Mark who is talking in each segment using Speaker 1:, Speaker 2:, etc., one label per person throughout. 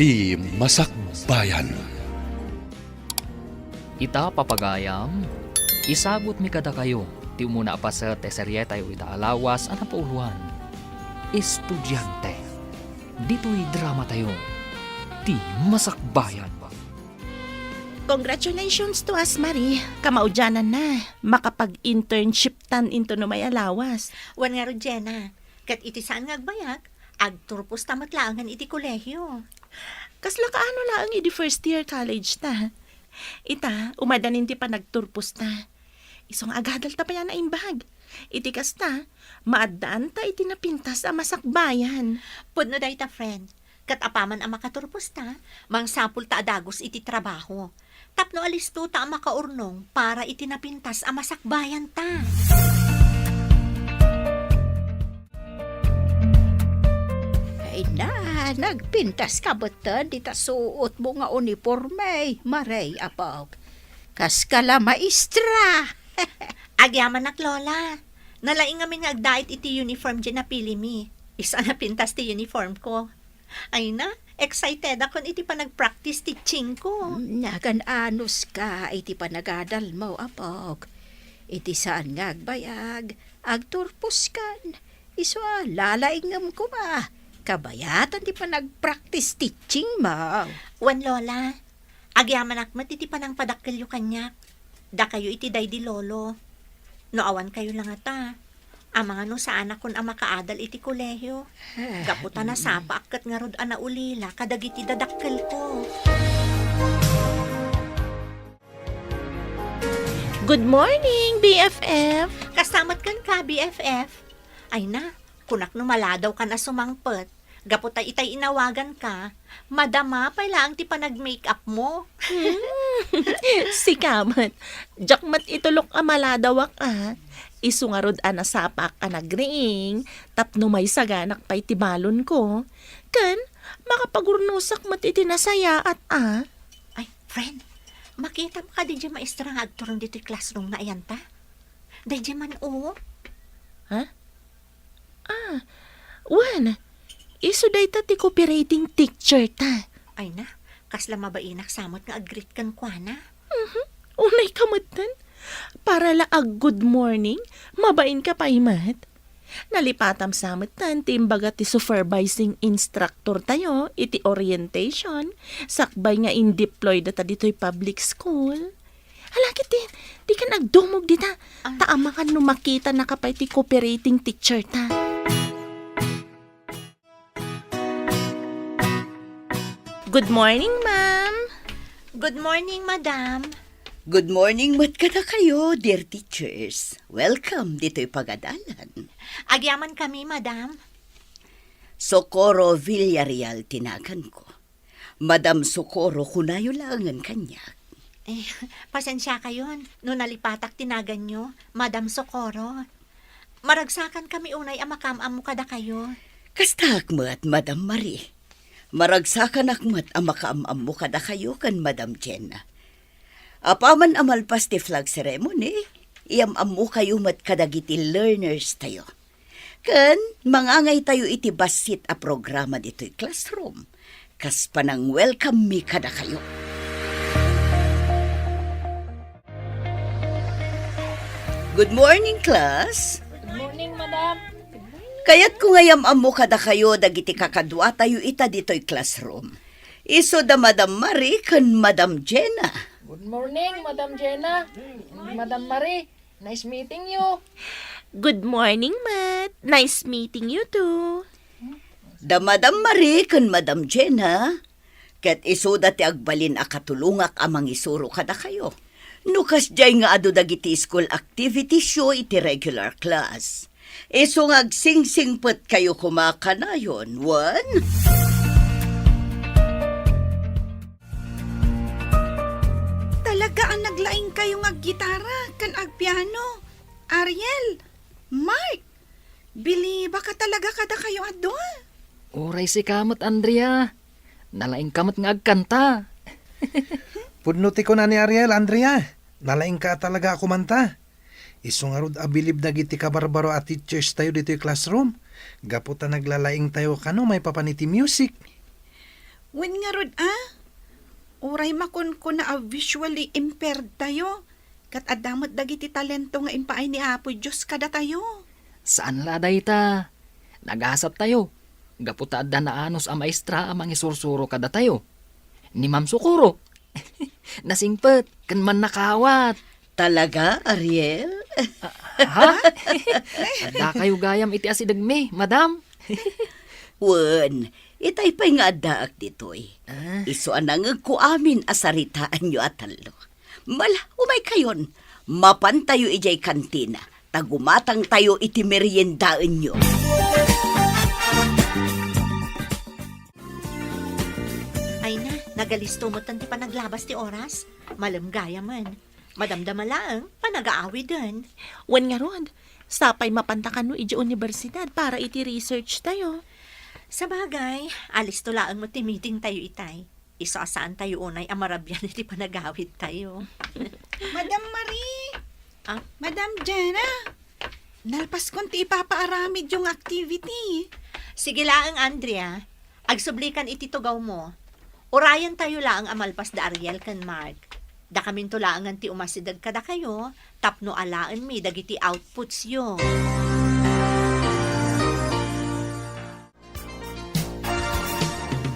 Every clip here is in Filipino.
Speaker 1: Ti Masakbayan.
Speaker 2: Ita papagayam, isagot mi kada kayo, ti umuna pa sa teserye tayo ita alawas ang pauluan. Estudyante, dito'y drama tayo, ti Masakbayan.
Speaker 3: Congratulations to us, Marie. Kamaudyanan na. Makapag-internship tan into no may alawas.
Speaker 4: Wan nga ron, Jenna. Kat iti saan nga agbayag, agturpos tamat laangan iti kolehyo.
Speaker 3: Kasla kaano lang iti first year college ta. Ita, umadanin ti pa nagturpos ta. Isong agadal ta pa yan na imbag. Iti kasta, maadaan ta iti napintas a masakbayan.
Speaker 4: Pudno day ta, friend. Kat apaman ang makaturpos ta, mangsapul ta adagos iti trabaho. Tapno alisto ta ang makaurnong para iti napintas ang masakbayan ta.
Speaker 5: Ay na, nagpintas ka batan, di ta suot mo nga uniforme, maray apog. Kas ka la maestra.
Speaker 4: Agyaman nak, Lola. Nalaing amin nga agdait iti uniform dyan na pili mi. Isa na pintas ti uniform ko. Ay na, excited ako iti pa nag-practice teaching ko.
Speaker 5: Nagan anos ka, iti panagadal mo apog. Iti saan nga agbayag, agturpos kan. Iso lalaingam ko ba? Kabayatan di pa nag-practice teaching mo.
Speaker 4: Wan, Lola. Agyaman akmat iti pa nang padakkel yu kanyak. Da kayo iti day di lolo. No awan kayo lang ata. Amang ano sa anak kon ang makaadal iti kolehyo. Kaputa na sapa akat nga rod ana ulila kadagiti dadakkel ko.
Speaker 3: Good morning, BFF.
Speaker 4: Kasamat kan ka, BFF. Ay na, kunak no maladaw ka na sumangpet. Gaputa itay inawagan ka. Madama pa lang ti pa nag-makeup mo.
Speaker 3: Si Kamat. Jakmat itulok amaladawak Isungarod anasapak anagring. Tapno may saganak pa'y tibalon ko. Kan, makapagurnusak mat itinasaya at
Speaker 4: Ay, friend, makita mo ka di dyan maestra nga agturong dito yung classroom na ayan ta? Di dyan man o.
Speaker 3: Wan, iso day ta ti cooperating teacher ta.
Speaker 4: Ay na, kasla mabainak samot nga agrit kan kwa na.
Speaker 3: Unay kamatan. Para laag good morning, mabain ka pa imat. Nalipatam samot tan, timbaga ti supervising instructor tayo, iti orientation, sakbay nga in-deploy data dito'y public school. Halakit din, di ka nagdumog dita, taama ka nung makita na kapay ti cooperating teacher ta. Good morning, ma'am.
Speaker 4: Good morning, madam.
Speaker 6: Good morning, mat kada kayo, dear teachers. Welcome dito'y pagadalan.
Speaker 4: Agyaman kami, madam.
Speaker 6: Socorro Villarreal tinagan ko. Madam Socorro kunayo langan kanya.
Speaker 4: Pasensya kayo, no nalipatak tinagan nyo, Madam Socorro. Maragsakan kami unay ang makamam mo kada kayo.
Speaker 6: Kasta akmat, Madam Marie. Maragsakan akmat ang makaamam mo kada kayo kan Madam Jenna. Apaman amalpas ti flag ceremony, iamam mo kayo mat kadagiti learners tayo. Kan, mangangay tayo iti basit a programa dito'y classroom. Kas panang welcome me kada kayo. Good morning, class.
Speaker 5: Good morning, madam.
Speaker 6: Kaya't kung ngayam mo kada kayo dagiti kakadwa tayo ita dito'y classroom. Iso da Madam Marie kan Madam Jenna.
Speaker 7: Good morning, Madam Jenna. Madam Marie, nice meeting you.
Speaker 3: Good morning, Matt. Nice meeting you too.
Speaker 6: Da Madam Marie kan Madam Jenna. Ket iso dati agbalin a katulungak amang isuro kada kayo. Nukas jay nga ado dagiti school activity show iti regular class. Iso nga agsingsingpet kayo kumakanayon. One?
Speaker 8: Talaga ang naglaing kayong ag-gitara, kan ag-piano. Ariel, Mark, Bili, baka talaga kada kayo adol.
Speaker 2: Oray si kamot, Andrea. Nalaing kamot nga agkanta.
Speaker 9: Pudnuti ko na ni Ariel, Andrea. Nalaing ka talaga ako manta. Isungarod abilib na giti kabarbaro at teachers tayo dito yung classroom. Gaputa naglalaing tayo kano may papaniti music.
Speaker 8: Wen nga rod, Uray makon ko na visually impaired tayo. Kat adamot dagiti talento nga impaay ni Apo Diyos kada tayo.
Speaker 2: Saan laday ta? Nagasat tayo. Gaputa da na anos a maestra amang isursuro kada tayo. Ni Ma'am Sukuro. Nasingpet, kan man nakawat.
Speaker 6: Talaga, Ariel?
Speaker 2: Ha? Da kayo gayam iti asidagmi, madam.
Speaker 6: Wen, itay pa'y nga daak ditoy. Iso anang ko amin asaritaan nyo atalo. Mala, umay kayon. Mapan tayo ijay kantina. Tagumatang tayo iti meriendaan nyo.
Speaker 4: Ay na, nagalisto mo tanti pa naglabas ti oras. Malamgaya man. Madamdama lang, panag-aawi din.
Speaker 3: Wen nga rod, sapay mapantakan no iti universidad para iti research tayo.
Speaker 4: Sa bagay, alis to laang mo ti meeting tayo itay. Isasaan tayo unay amarabyan iti panagawid tayo.
Speaker 8: Madam Marie!
Speaker 4: Ah?
Speaker 8: Madam Jenna! Nalpas kon ti ipapaaramid yung activity.
Speaker 4: Sige laang, Andrea. Agsublikan iti tugaw mo. Urayan tayo laang amalpas da Ariel kan Mark. Da kamin to laangan ti umasidag kada kayo, tapno alaan mi dagiti outputs yo.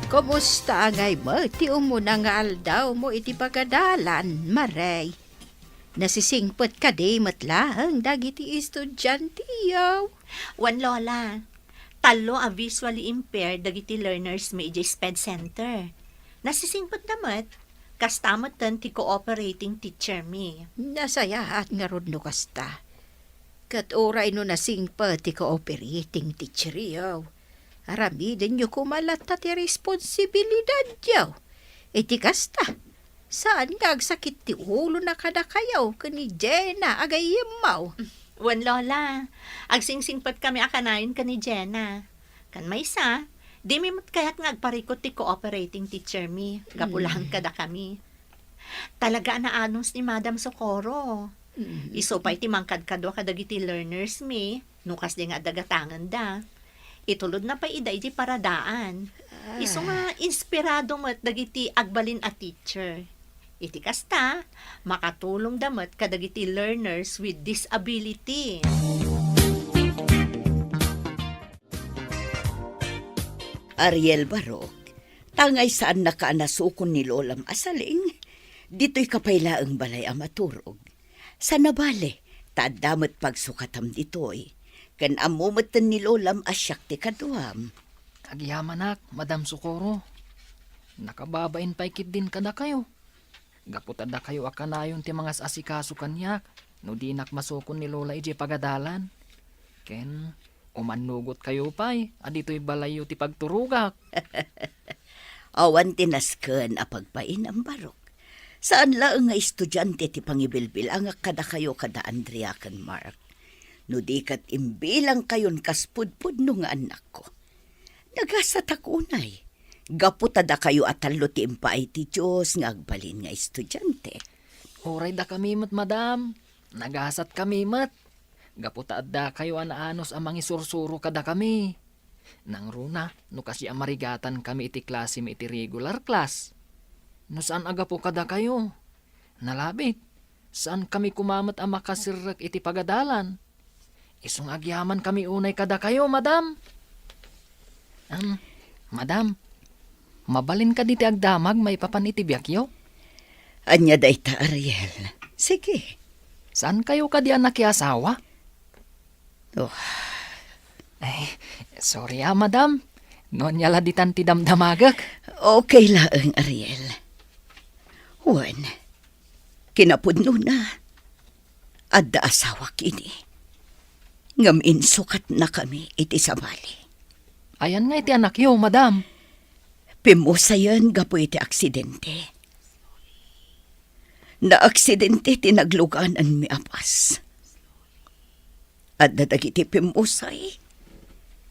Speaker 5: Kumusta ngay mo? Ti umuna nga aldaw mo iti pagadalan, Maray. Nasisingpot ka di matlang dagiti estudyante yaw.
Speaker 4: Wan lola, talo a visually impaired dagiti learners may iti SPED Center. Nasisingpot namat, kastamot tan ti cooperating teacher mi.
Speaker 5: Nasayahat nga rod no kasta. Kat oray no nasingpot ti cooperating teacher yaw. Aramidin nyo kumalat na ti responsibilidad yaw. Iti kasta. Saan nga agsakit ti ulo na kada kayaw kani Jenna agayemaw.
Speaker 4: Wan lola, agsingsingpot kami akanayon ka ni Jenna. Kan may isa, di mi kayat nga agparikot ti cooperating teacher mi. Gapulang kada kami. Talaga na anons ni Madam Socorro. Iso pa iti mangkad kadwa kadagiti learners mi. Nukas di nga dagatangan da. Itulod na pa iday di paradaan. Iso nga inspirado mo't dagiti agbalin a teacher. Iti kasta, makatulong damat kadagiti learners with disability.
Speaker 6: Ariel Barok, tangay saan nakaanasukon ni Lolam Asaling, dito'y kapaylaang balay amaturog. Sa nabale, tadamat pagsukatam dito'y, kan amumatan ni Lolam asyak ti kaduam.
Speaker 2: Agyamanak, Madam Sukuro. Nakababain pa ikit din kada kayo. Gaputada kayo akanayon ti mga asikaso kanyak, no di nakmasukon ni Lola iji pagadalan. Ken, umanugot kayo pa'y, adito'y balayo ti pagturugak.
Speaker 6: Awan tinasken a pagpain ang Barok. Saan laang nga estudyante ti pangibilbil ang kada kayo kada Andrea kan Mark. No di kat imbilang kayon kaspudpud no nga anak ko. Nagasatak unay. Gaputada kayo atalo ti impaay ti Diyos nga agbalin nga estudyante.
Speaker 2: Oray da kami mat, madam. Nagasat kami mat. Gaputa da kayo anaanos amang isursuro kada kami. Nang runa, no kasi amarigatan kami iti klase mi iti regular class. No saan aga po kada kayo? Nalabit, saan kami kumamat ang makasirrak iti pagadalan? Isong agyaman kami unay kada kayo, madam. Madam, mabalin ka diti agdamag may papanitibyak yo?
Speaker 6: Anya dayta, Ariel. Sige.
Speaker 2: Saan kayo ka diyan nakiasawa?
Speaker 6: Oh,
Speaker 2: Ay, sorry madam. Noon yala ditan ti damdamagak.
Speaker 6: okay laang, Ariel. Juan, kinapudno na. Adda asawa kini. Ngamin sukat na kami iti sabali.
Speaker 2: Ayan nga iti anak yo, madam.
Speaker 6: Pimusayan gapo iti aksidente. Na aksidente tinagluganan mi apas. At dadagiti pimusay,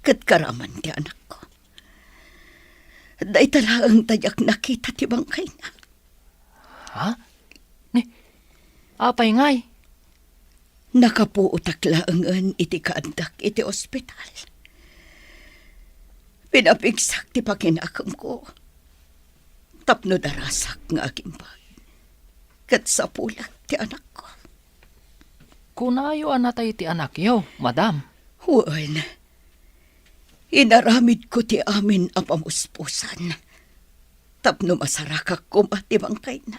Speaker 6: katkaraman ti anak ko. Day talagang tayak nakita ti bangkay na.
Speaker 2: Ha? Apay ngay.
Speaker 6: Nakapuutak laangan iti kaandak iti ospital. Pinapigsak ti pakinakam ko. Tapno darasak nga agimbag. Kat sa pulat ti anak ko.
Speaker 2: Kunayo anatay ti anak yo, madam.
Speaker 6: Huwag. Inaramid ko ti amin a pamuspusan. Tapno masarakak ko matibangkay na.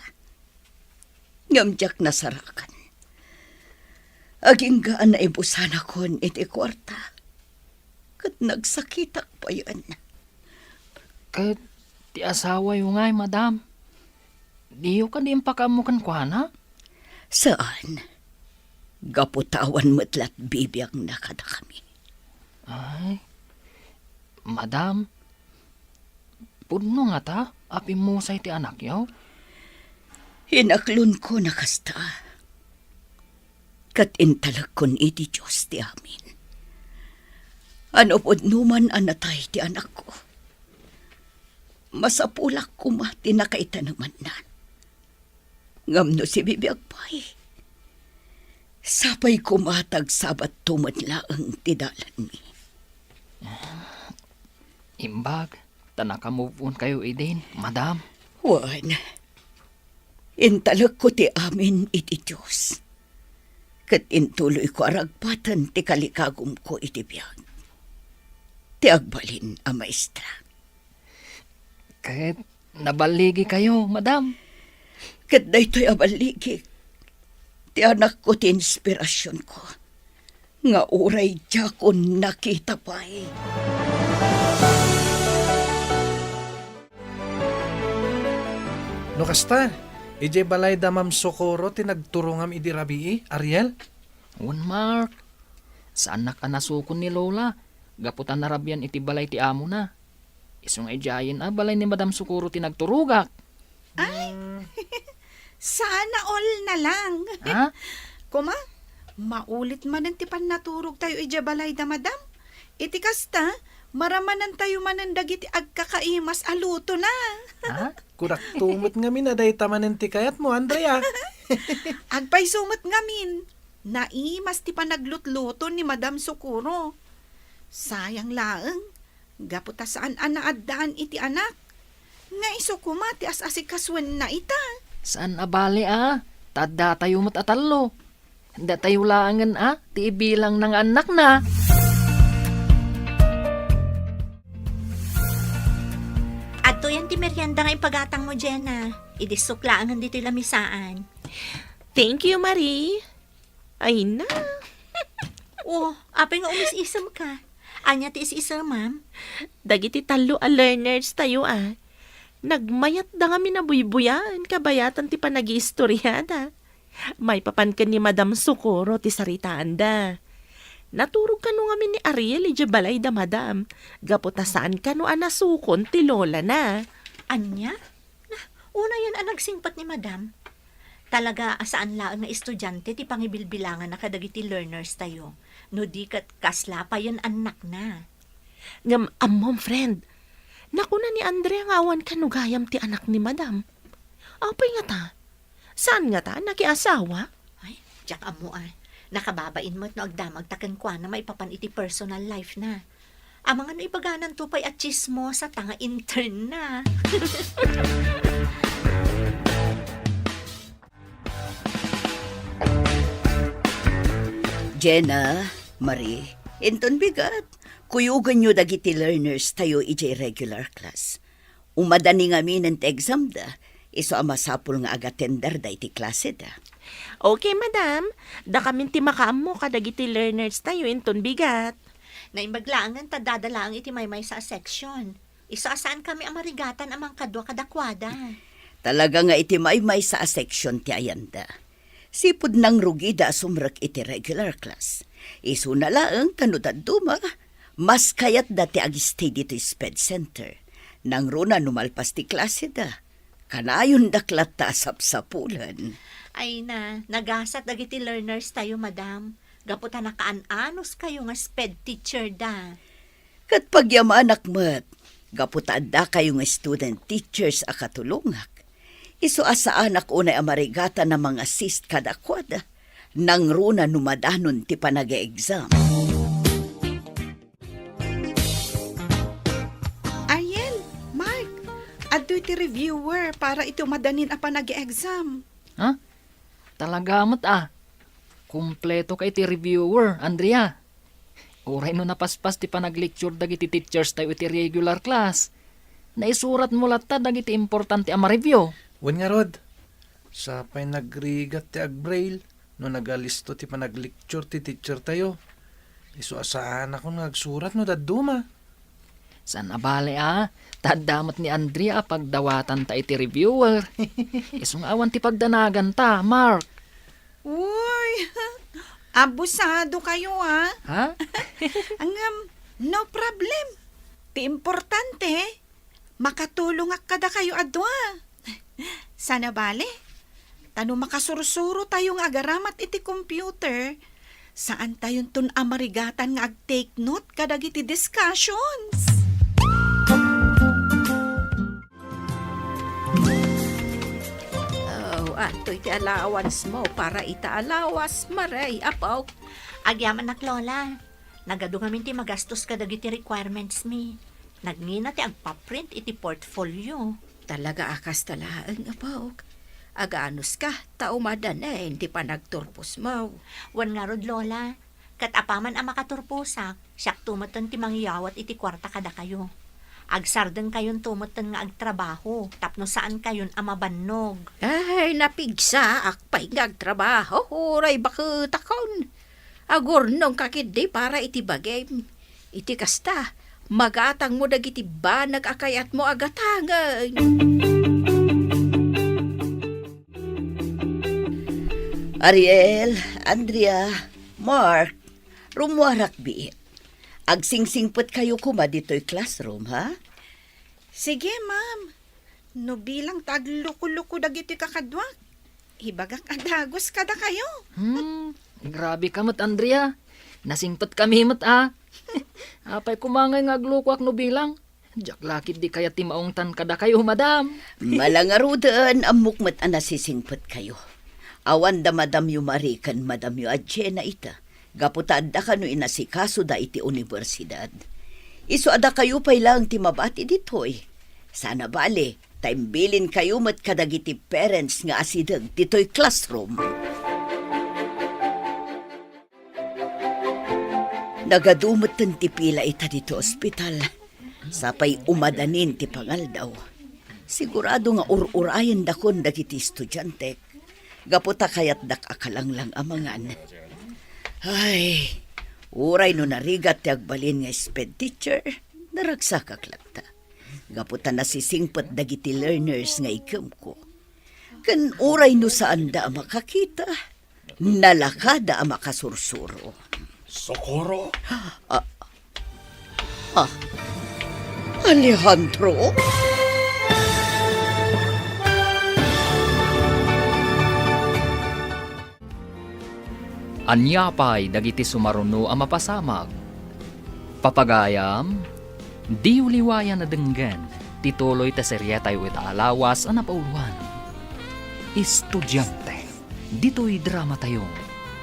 Speaker 6: Ngamjak nasarakan. Aging gaan na ibusan akon iti kwarta. Kat nagsakitak pa yun.
Speaker 2: Kat ti asawa yo ngay, madam. Diyo ka di impakamukan kwa na?
Speaker 6: Saan? Gaputawan matlat bibiyang nakada kami.
Speaker 2: Ay, madam, pudno nga ta, api mo sa iti anak yaw.
Speaker 6: Hinaklon ko na kasta. Kat intalag kon iti Diyos ti amin. Ano pod numan anatay ti anak ko. Masapulak kumati na kaita naman na. Ngamno si bibiyag pa'y. Sapay kumatag sabat tumadlaang tidalan mi.
Speaker 2: Imbag, tanaka move on kayo idin, madam.
Speaker 6: Juan, intalag ko ti amin iti Diyos. Kat intuloy ko aragpatan ti kalikagum ko iti biyag. Ti agbalin a maestra.
Speaker 2: Kahit nabaligi kayo, madam.
Speaker 6: Kat daytoy abaligi. Ti anak ko ti inspirasyon ko. Nga uray diya ko nakita pa'y.
Speaker 9: No kasta, ije balay da Ma'am Socorro tinagturungam idi rabii, Ariel?
Speaker 2: Un Mark, saan na ka nasukon ni Lola? Gaputan na rabyan iti balay ti amo na. Isong ijayin balay ni Madam Sukuro tinagturugak.
Speaker 8: Sana all na lang.
Speaker 2: Ha?
Speaker 8: Kuma, maulit man ang tipan naturog tayo ijabalay da madam. Iti kasta, maramanan tayo manan dagiti agkakaimas aluto na.
Speaker 2: Ha?
Speaker 9: Kurak tumot nga minaday tamanen ti kayat mo, Andrea.
Speaker 8: Agpay sumot ngamin. Naimas ti panaglutluto ni Madam Sukuro. Sayang laeng, gaputa saan anaadaan iti anak. Nga iso kuma ti as-asikaswan na ita.
Speaker 2: Saan abali Tadda tayo matatalo. Handa tayo langan ti ibilang ng anak na.
Speaker 4: Adto yan ti merienda nga ipagatang mo, Jenna. Idisuklaan dito lamisaan.
Speaker 3: Thank you, Marie. Ay na.
Speaker 4: Oh, apay nga umis-isam ka. Anya ti is-isam, ma'am?
Speaker 3: Dagiti talo a learners tayo Nagmayat da nga minabuybuyan, kabayatan ti panag-iistoryada. May papan ka ni Madam Socorro ti saritaan da. Naturog ka no ngamin ni Ariel, ija balay da madam. Gaputa saan ka no anasukon ti lola na.
Speaker 4: Anya? Una yan ang nagsingpat ni madam. Talaga asaan laang nga estudyante ti pangibilbilangan na kadagiti learners tayo. No di kat kasla pa yan anak na.
Speaker 3: Ngam amom friend, nakuna ni Andrea nga awan kanugayam ti anak ni madam. Apay nga ta? Saan nga ta? Nakiasawa?
Speaker 4: Ay, tiyak amo nakababain mo't no agdamag taken kwa na maipapan iti personal life na. Ang mga naipaganan tupay at chismo sa tanga intern na.
Speaker 6: Jenna, Marie, inton bigat. Kuyugan nyo dagiti learners tayo ije regular class. Umadani nga minent exam da. Iso amasapul nga agatender da iti klase da.
Speaker 3: Okay, madam. Da kamin ti makaam mo kadagiti learners tayo inton bigat.
Speaker 4: Naimbaglaangan ta dadalaang iti maymay sa section. Iso asaan kami ang marigatan amang kadwa kadakwada.
Speaker 6: Talaga nga iti maymay sa section ti ayanda. Sipod nang rugida sumrak iti regular class. Iso na laang kanudad duma. Mas kayat dati agistay dito sped center. Nang runa numalpas ti klase da. Kanayon daklat ta sapsapulan.
Speaker 4: Ay na, nagasat dagiti learners tayo, madam. Gaputa nakaan-anos kayo nga sped teacher da.
Speaker 6: Kat pagyamanak mat, gaputa da kayo nga student teachers a katulungak. Iso asa anak unay amarigata na mga assist kadakwada. Nang runa numadanon ti panag-exam.
Speaker 8: Ariel, Mark, Ato iti reviewer para iti madanin apa nag-exam.
Speaker 2: Ha? Talaga mat Kumpleto kay ti reviewer, Andrea. Oray no napaspas ti panag-lecture dagiti teachers tayo iti regular class. Naisurat mo latta dagiti importante a ma-review.
Speaker 9: Wen nga rod, sapay nagrigat ti agbrail, no nagalisto ti panag-lecture ti teacher tayo. Iso asaan ako nagsurat no daduma.
Speaker 2: San abale tadamat ni Andrea pagdawatan ta iti reviewer. Isong awan ti pagdanagan ta, Mark.
Speaker 8: Uy, abusado kayo
Speaker 2: Ha?
Speaker 8: No problem. Ti importante, makatulong ak kada kayo adwa. Sana bale, tano makasursuro tayong agaramat iti computer, saan tayon tun amarigatan nga ag-take note kadagiti discussions.
Speaker 5: Antoy ti allowance mo para ita-alawas, Maray, apaw.
Speaker 4: Agyaman nak lola. Nagado ngamin ti magastos ka dagiti requirements mi. Nagngina ti agpaprint iti portfolio.
Speaker 5: Talaga akas talaan, apaw. Agaanos ka, taumadan hindi pa nagturpos mo.
Speaker 4: Wan nga rod lola. Kat apaman ang makaturpusak, siyak tumatan ti mangyawat iti kwarta kada kayo. Agsarden kayon tumatan nga agtrabaho, tapno saan kayon amabannog.
Speaker 5: Ay, napigsa, akpay ngagtrabaho, huray bakit akon. Agurnong kakidi para iti bagay. Iti kasta, magatang mo dagiti ba nagakayat mo agatangan.
Speaker 6: Ariel, Andrea, Mark, rumuarak biit. Agsingsingpot kayo kuma dito'y classroom, ha?
Speaker 8: Sige, ma'am. No bilang tagluko-luko dagiti kakadwak. Ibagak adagos kada kayo.
Speaker 2: Grabe ka mat, Andrea. Nasingpat kami mat Apay kumangay nga aglukwak no bilang. Diyak lakit di kaya timaungtan kada kayo, madam.
Speaker 6: Malangarudan amok mat anasisingpot kayo. Awan da madam yu marikan madam yu adje na ita. Gaputaan da ka no inasikaso da iti universidad. Iso ada kayo pay lang ti mabati ditoy. Sana bale, taimbilin kayo mat kadagiti parents nga asidag ditoy classroom. Nagadumot ti pila ita dito ospital. Sapay umadanin ti pangaldaw. Sigurado nga ur-urayan dakon dagiti estudyante. Gaputa kayat dak akalanglang amangan. Ay, uray no narigat ti agbalin nga sped teacher, naragsakak lakta. Gaputan nasisingpot dagiti learners nga ikem ko. Kan uray no saan da makakita, nalakada makasursuro.
Speaker 1: Socorro!
Speaker 6: Alejandro?
Speaker 2: Anyapay dagiti sumaruno ang mapasamag. Papagayam, di uliwayan na denggan, tituloy ta serya tayo itaalawas ang napauluan. Estudyante, dito'y drama tayo,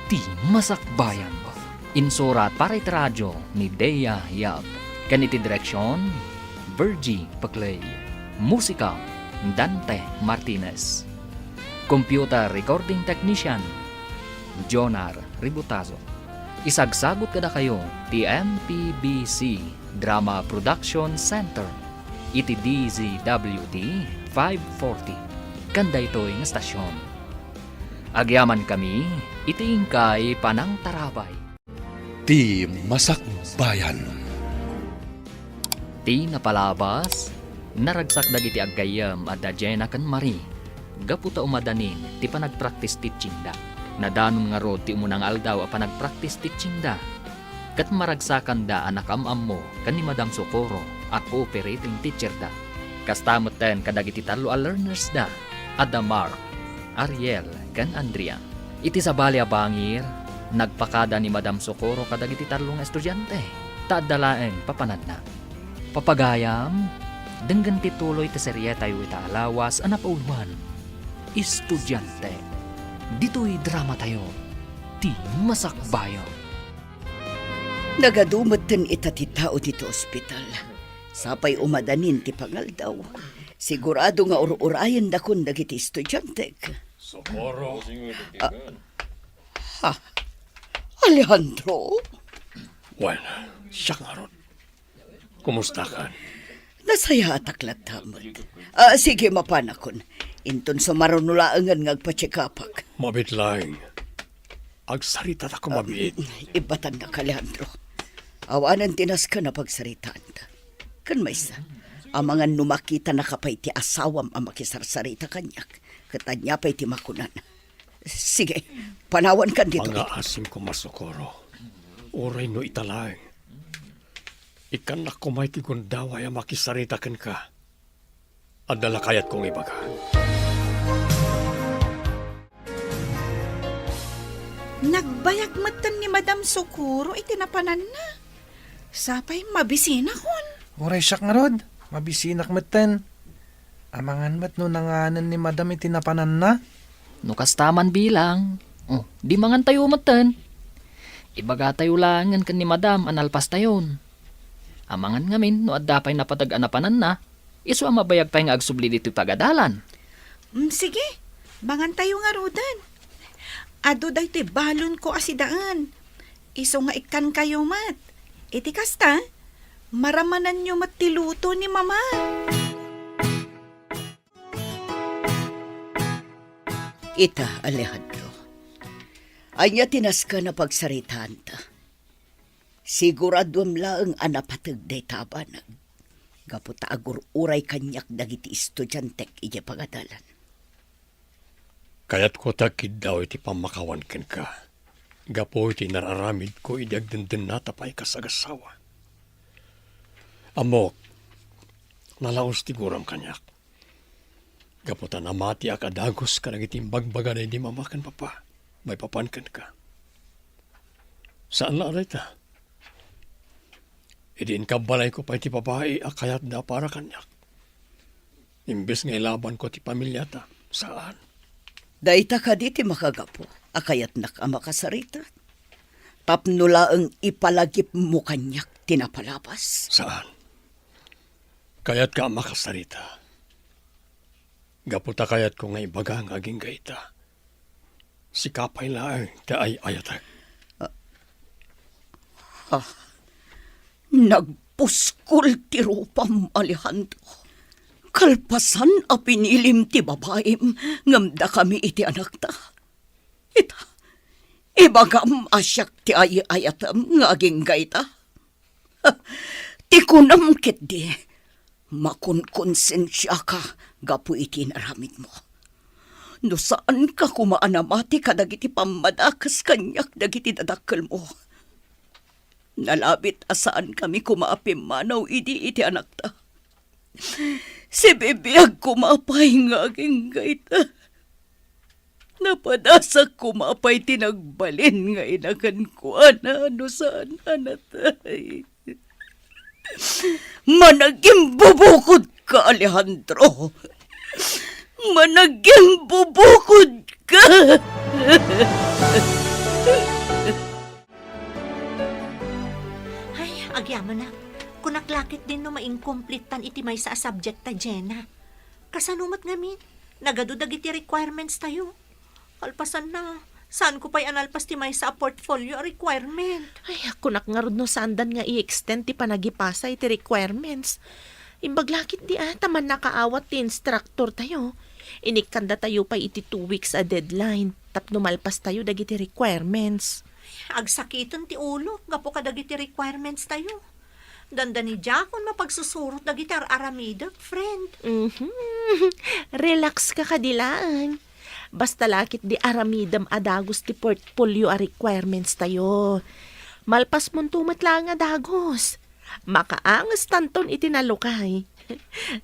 Speaker 2: ti masakbayan. Insurat para iti radyo ni Dea Yap. Kaniti direksyon, Virgie Paclay. Musika, Dante Martinez. Computer Recording Technician, Jonar Ributazo. Isagsagot kada kayo ti MPBC Drama Production Center iti DZWD 540 kanda ito'y ng stasyon. Agyaman kami iti ingkay panang tarabay.
Speaker 1: Ti Masakbayan.
Speaker 2: Ti napalabas naragsak dagiti aggayam at Jenna kan Marie gaputa umadanin ti panagpractice teaching da. Nadanon nga rod ti umunang aldaw a panagpractice teaching da. Kat maragsakan da anak ammo kan ni Madam Socorro at cooperating teacher da. Kastamot ten kadagiti talo a learners da. Ada Mark, Ariel, kan Andrea. Iti sa balya bangir, nagpakada ni Madam Socorro kadagiti talong estudyante. Taadalaeng papanad na. Papagayam, denggan tituloy ti serye tayo itaalawas ang napauluan. Estudyante, dito'y drama tayo, ti masakbayo.
Speaker 6: Nagadumot din ita ti tao dito ospital. Sapay umadanin ti pangaldaw. Sigurado nga urayan da kun dagiti estudyante.
Speaker 1: Socorro.
Speaker 6: Alejandro,
Speaker 1: Well, siya nga ron. Kumusta ka?
Speaker 6: nasaya ataklat tamad. Sige, mapanakon. Inton sa marunulaangan ngagpachikapak.
Speaker 1: Mabit lang. Agsarita ta ko mabit.
Speaker 6: Ibatan na ka, Alejandro. Awanan tinas ka na pagsaritaan ta. Kan maysa, ang mga numakita na kapay ti asawam ang makisarsarita kanyak. Katanya pa'y ti makunan. Sige, panawan kan dito.
Speaker 10: Mga asim ko masokoro. Oray no italang. Ikan na kumay ti gundaway ang makisarita kan ka. Adala kayat kong ibaga.
Speaker 8: Nagbayag matan ni Madam Socorro iti napanan na. Sapay mabisina kon.
Speaker 9: Oray siya nga rod. Mabisinak matan. Amangan mat no nanganan ni madam itinapanan na.
Speaker 2: No kastaman bilang. Oh, di mangan tayo matan. Ibaga tayo langan kan ni madam analpas tayon. Amangan ngamin no adda pay napatag-anapanan na. Isu ang mabayag pay nga agsubli dito pagadalan.
Speaker 8: Sige, mangan tayo nga rodan. Ado day ti balon ko asidaan. Iso nga ikan kayo mat. Iti kasta, maramanan nyo matiluto ni mama.
Speaker 6: Ita, Alejandro. Anya tinas ka na pagsaritaan ta. Siguradom laeng anapatag day tabanag. Gaputa agur uray kanyak dagiti estudyantek ije pagadalan.
Speaker 10: Kayat ko takid daw iti pamakawan ken ka. Gapo iti nararamid ko idagdenden natapay kasagasawa. Amok, nalaos ti guram kanyak. Gaputan amati akadagos ka nagiti bagbaga na hindi mamakan papa. May papankan ka. Saan na aray ta? Idiin ka balay ko pa iti babae akayat na para kanyak. Imbes nga ilaban ko ti pamilya ta. Saan?
Speaker 6: Daita ka diti makagapo, akayat na ka makasarita. Tapnula ang ipalagip mo kanyak tinapalapas.
Speaker 10: Saan? Kayat ka makasarita. Gaputa kayat ko nga ibaga ang aging gaita. Si kapay laang ta ay ayatag.
Speaker 6: Nagpuskol ti rupam, Alejandro. Kalpasan a pinilim ti babaem, ngamda kami iti anak ta. Ita, ibagam asyak ti ayatam nga aging gaita. Ti kunam ket di, makunkonsensya ka, gapu iti naramid mo. No saan ka kumaanamati kadagiti pamadakas kanyak dagiti dadakkel mo. Nalabit asaan kami kumaapim manaw iti anak ta. Si bibiyag kumapay nga aking gaita. Napadasak kumapay tinagbalin nga inakan ko ano saan anatay. Managing bubukod ka, Alejandro. Managing bubukod ka.
Speaker 4: Ay, agyaman na. Kunaklakit din no maincompletean iti may sa subject ta, Jenna. Kasanumat ngamin, nagadudag iti requirements tayo. Kalpasan na, saan ko pa'y analpas ti may sa portfolio requirement?
Speaker 3: Ay, ako nakngarod no sandan nga i-extend ti panagipasa iti requirements. Imbaglakit di taman nakaawat ti instructor tayo. Inikanda tayo pa iti 2 weeks a deadline. Tapno malpas tayo dagiti requirements.
Speaker 4: Agsakiton ti ulo, gapo ka dagiti requirements tayo. Danda ni Jackon mapagsusurot na gitar aramida, friend.
Speaker 3: Relax ka kadilaan. Basta lakit di aramidam adagos ti portfolio a requirements tayo. Malpas mon tumat lang adagos. Makaangas tanton itinalukay.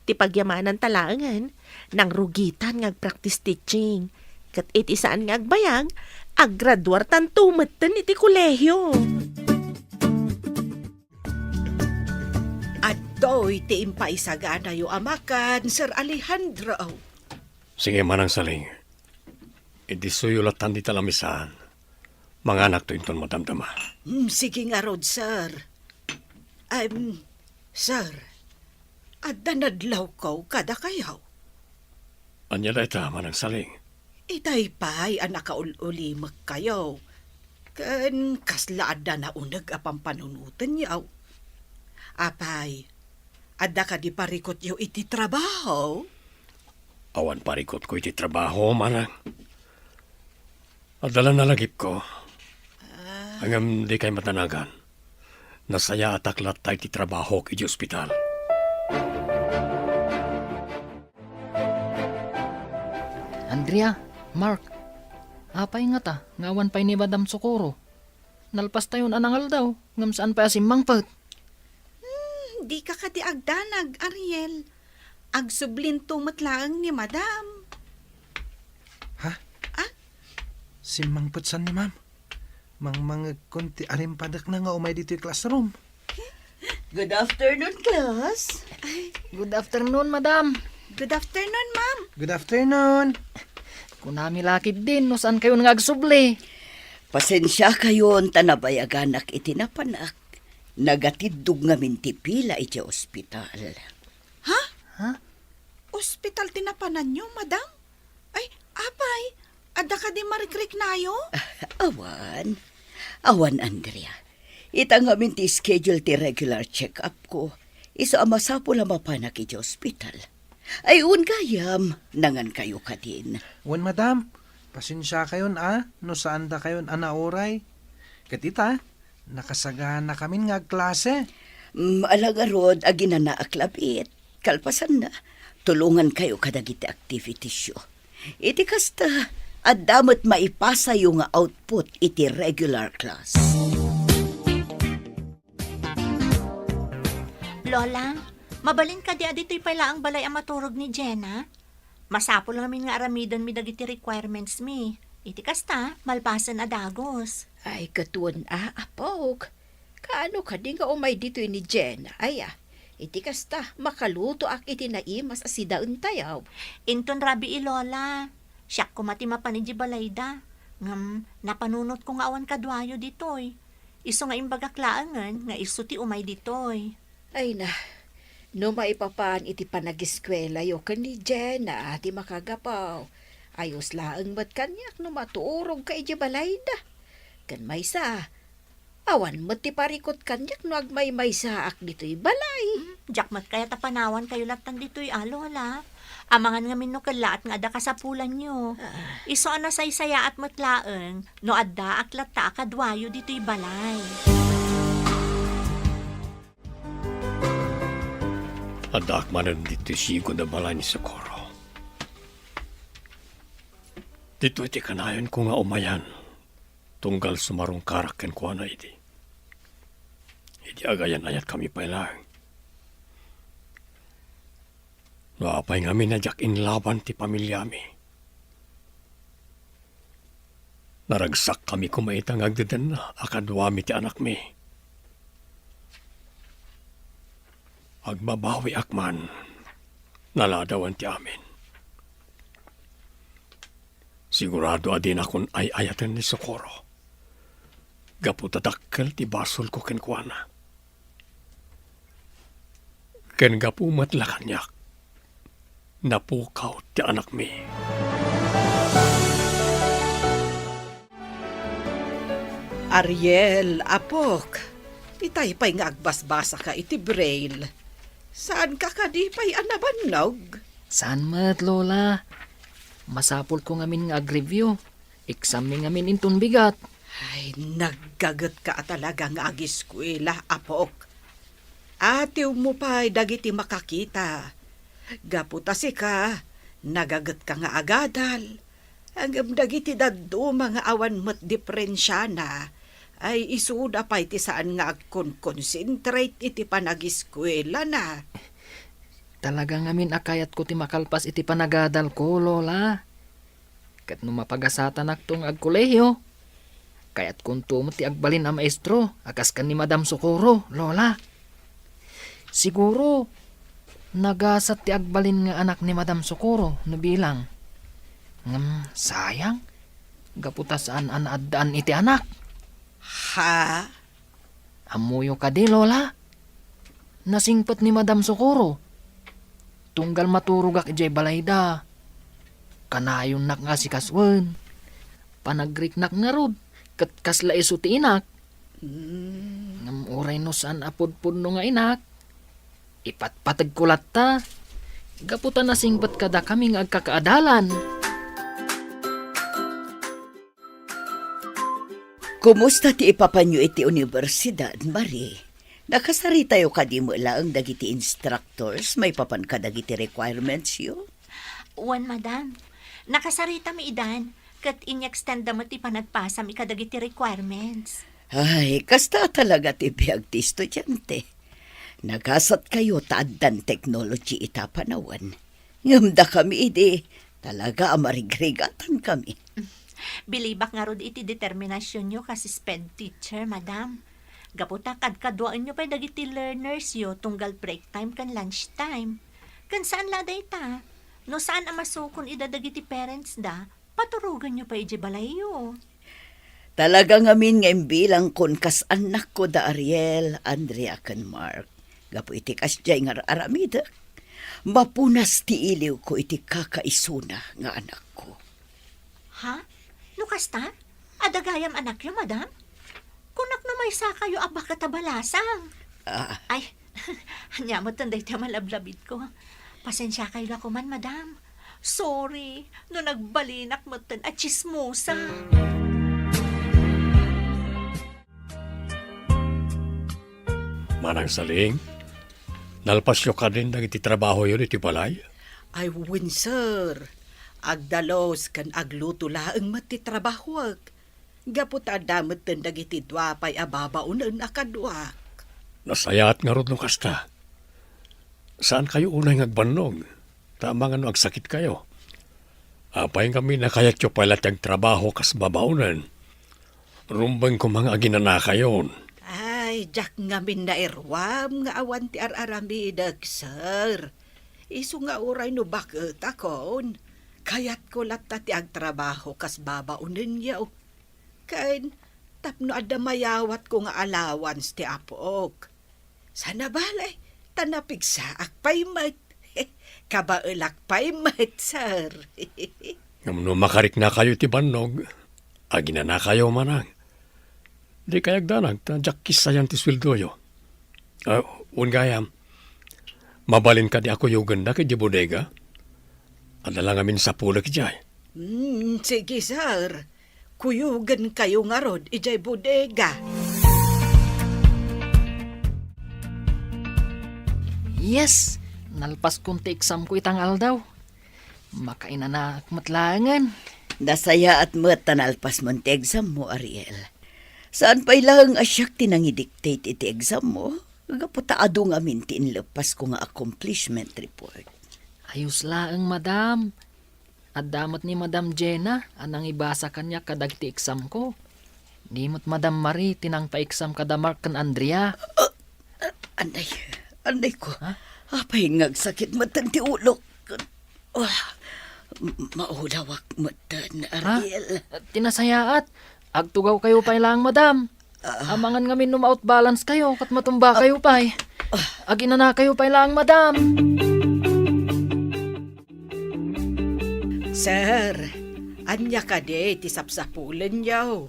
Speaker 3: Ti pagyamanan talangan, nang rugitan ngag practice teaching. Kat iti saan ngag bayang, aggraduar tan tumatan iti kolehyo.
Speaker 5: Adoy ti impaisagana yu amakan, Sir Alejandro.
Speaker 10: Sige manang saling. Idisuyulatan di talamisan. Mga anak to inton madamdama.
Speaker 5: Sige nga rod, sir. Sir,
Speaker 8: Adda nadlaw kaw kada kayaw.
Speaker 10: Anya da ita manang saling.
Speaker 8: Itay pa'y anak kaulimak kayo. Kan kasla adda na unag apang panunutan yaw. Apay, adda ka di parikot yaw iti trabaho.
Speaker 10: Awan parikot ko iti trabaho, manang. Adala na lagip ko. Hanggang di kay matanagan. Nasaya at aklat tayo ti trabaho kiti ospital.
Speaker 2: Andrea, Mark, apay nga ta, ngawan pa'y ni Madam Socorro. Nalpas tayon anangal daw, ngam saan pa asim mangpet.
Speaker 8: Di ka kadi agdanag, Ariel. Agsublin tumatlaang ni Madam.
Speaker 9: Si Mang Putsan ni ma'am. Mga konti arimpadak na nga umay dito yung classroom.
Speaker 6: Good afternoon, class.
Speaker 2: Good afternoon, Madam.
Speaker 8: Good afternoon, ma'am.
Speaker 9: Good afternoon.
Speaker 2: Kunami lakid din, no saan kayo nangagsuble?
Speaker 6: Pasensya kayo ang tanabayaganak itinapanak. Nagatidug nga mintipila iti ospital.
Speaker 8: Ospital tinapanan niyo, Madam? Ay, apay, adda ka di marikrik nayo?
Speaker 6: Awan, Andrea. Ita nga minti schedule ti regular check-up ko. Iso amasapo lang mapanak iti ospital. Ay, gayam, nangan kayo ka din.
Speaker 9: Wan madam, pasensya kayon no saan da kayon oray. Katita, nakasagana kami nga klase.
Speaker 6: Alagarod, agina na aklabit. Kalpasan na, tulungan kayo kadagiti activities yo. Iti kasta, at damat maipasa yung output iti regular class.
Speaker 4: Lola, mabalin ka di adito'y pala ang balay ang maturog ni Jenna. Masapol namin nga aramidon mi dagiti requirements mi. Iti kasta, malpasan adagos.
Speaker 5: Ay, katuan apog. Kaano ka di nga umay dito ni Jenna? Iti kasta, makaluto ak iti naimas asidaun tayaw.
Speaker 4: Inton rabi Lola. Siyak ko mati mapanidji balayda. Napanunot ko nga awan kadwayo ditoy. Iso nga imbagaklaangan nga iso ti umay ditoy.
Speaker 5: Ay na, no maipapaan iti panagiskwela yo kan ni Jenna ati makagapaw. Ayos laang mat kanyak no matuurog ka iti balayda. Kan maysa, awan mat ti parikot kanyak no agmay maysaak dito'y balay.
Speaker 4: Jakmat kaya tapanawan kayo latan dito'y Lola. Amangan nga minno kala at nga ada kasapulan nyo. Iso ana saysaya at matlaeng no adda aklat ta akadwayo dito'y balay.
Speaker 10: Adak manan dito sigo na balay ni Socorro. Dito iti kanayon ko nga umayan. Tunggal sumarong karaken ko na iti. Iti agayan ayat kami pailang. No apay nga minadyak inlaban ti pamilyami. Naragsak kami kumaitang agdadan na akadwami ti anak mi. Agbabawi akman, naladawan ti amin. Sigurado adin akon ay ayatan ni Socorro. Gaputadakkel ti basol ko kenkwana. Ken gapumat lakanyak. Napukaw ti anak mi.
Speaker 8: Ariel, apok. Itay pa'y nga agbasbasa ka iti braille. Saan ka kadipay anabannog?
Speaker 2: Saan mat, Lola? Masapol ko ngamin nga ag-review. Exam mi ngamin inton bigat.
Speaker 8: Ay, naggagat ka talaga nga agiskwela, apok. Atiw mo pa'y dagiti makakita. Gaputasi ka, nagagat ka nga agadal. Ang dagiti daddo mga awan mat diferensya na, ay isuda pa iti saan nga agkon-concentrate iti panagiskwela na.
Speaker 2: Talaga ngamin akayat ko ti makalpas iti panagadal ko, Lola. Kat no mapagasatan aktong agkolehiyo. Kayat kung tumo ti agbalin ang maestro, akas kan ni Madam Socorro, Lola. Siguro, nagasat ti agbalin nga anak ni Madam Socorro, nabilang. Sayang, gaputasaan anaadaan iti anak.
Speaker 8: Ha?
Speaker 2: Amuyo ka di, Lola. Nasingpet ni Madam Socorro. tunggal maturugak ijay balayda. Kanayon nak nga si Kaswan. Panagrik nak nga rod, kat kasla iso ti inak. Ngam uray no saan apod-pod no nga inak. Ipatpatag kulat ta. Gaputan na singbat kada kami nga agkakaadalan.
Speaker 6: Kumusta ti ipapanyo iti universidad, Marie? Nakasari tayo kadi mo lang dagiti instructors, may papan ka dagiti requirements yo?
Speaker 4: Wan, madam. Nakasarita mi idan, kat in-extend mo ti panagpasam ikadagiti requirements.
Speaker 6: Ay, kasta talaga ti biyag ti estudyante. Nagasat kayo taaddan technology itapanawan. Ngamda kami idi, talaga amarigregatan kami.
Speaker 4: Bilibak nga rod iti determinasyon nyo kasi sped teacher, madam. Gaputa kadkaduan nyo pa dagiti learners yo tunggal break time kan lunch time. Kan saan la dayta? No saan amasukon ida dagiti parents da, paturugan nyo pa iji balay yo.
Speaker 6: Talaga ngamin nga bilang kon kas anak ko da Ariel, Andrea kan Mark. Gapu iti kasjay nga aramida. Mapunas ti iliw ko iti kakaisuna nga anak ko.
Speaker 4: Ha? Lukasta? Adagayam anak yo, madam? Kunak na may sa kayo abak katabalasang. Ay, hanya mo tanday tayo malablabit ko. Pasensya kayo ako man, madam. Sorry, no nagbalinak mo tan at chismosa.
Speaker 10: Manang saling, nalpasyo ka din dagiti trabaho yun iti balay.
Speaker 11: Ay, win, sir. Agdalos kan agluto laang matitrabahwag. Gapot adamot ten dagiti dwapay ababaunan akadwak.
Speaker 10: Nasayat nga rod no kasta. Saan kayo unay ngagbannog? Tama nga no agsakit kayo. Apay kami na kayat yung pala tiyag trabaho kas babaunan. Rumbang ko mga aginana kayon.
Speaker 11: Ay, jak ngamin na irwam nga awan ti araramidag, sir. Isu nga uray no bakit akon. Kayat ko lata ti agtrabaho kas babaunan yaw. Kain, tapno adamayawat ko nga allowance ti apok. Sana balay, tanapigsa akpaymat. Kabaelak paymat, sir.
Speaker 10: Ngam no makarik na kayo ti bannog, agina na kayo manang. Di kayag danag, tadyak kisayan ti sweldo yo. Ungayam, mabalin ka di ako yung ganda kay di bodega. Adalang amin sa pulag jay.
Speaker 11: Sige, sir. Kuyugan kayo nga rod, ijay bodega.
Speaker 2: Yes, nalpas kunti exam ko itangal daw. Makainanak matlangan.
Speaker 6: Nasaya at matanalpas mo ti exam mo, Ariel. Saan pa ilang asyak tinangidictate iti exam mo? Gaputa ado nga minti inlepas ko nga accomplishment report.
Speaker 2: Ayos laang, madam. At damot ni Madam Jenna, anang ibasa kanya kadagti exam ko. Dimot Madam Marie, tinang pa-exam kada Mark kan Andrea.
Speaker 6: Anday ko. Apay ngagsakit matan ti ulo. Maulawak matan, Ariel.
Speaker 2: Tinasayaat. Agtugaw kayo pa lang, madam. Amangan ngamin numaut balance kayo, kat matumba kayo pa. Aginana kayo pa lang, madam.
Speaker 11: Sir, anya ka de, ti sapsapulan yaw.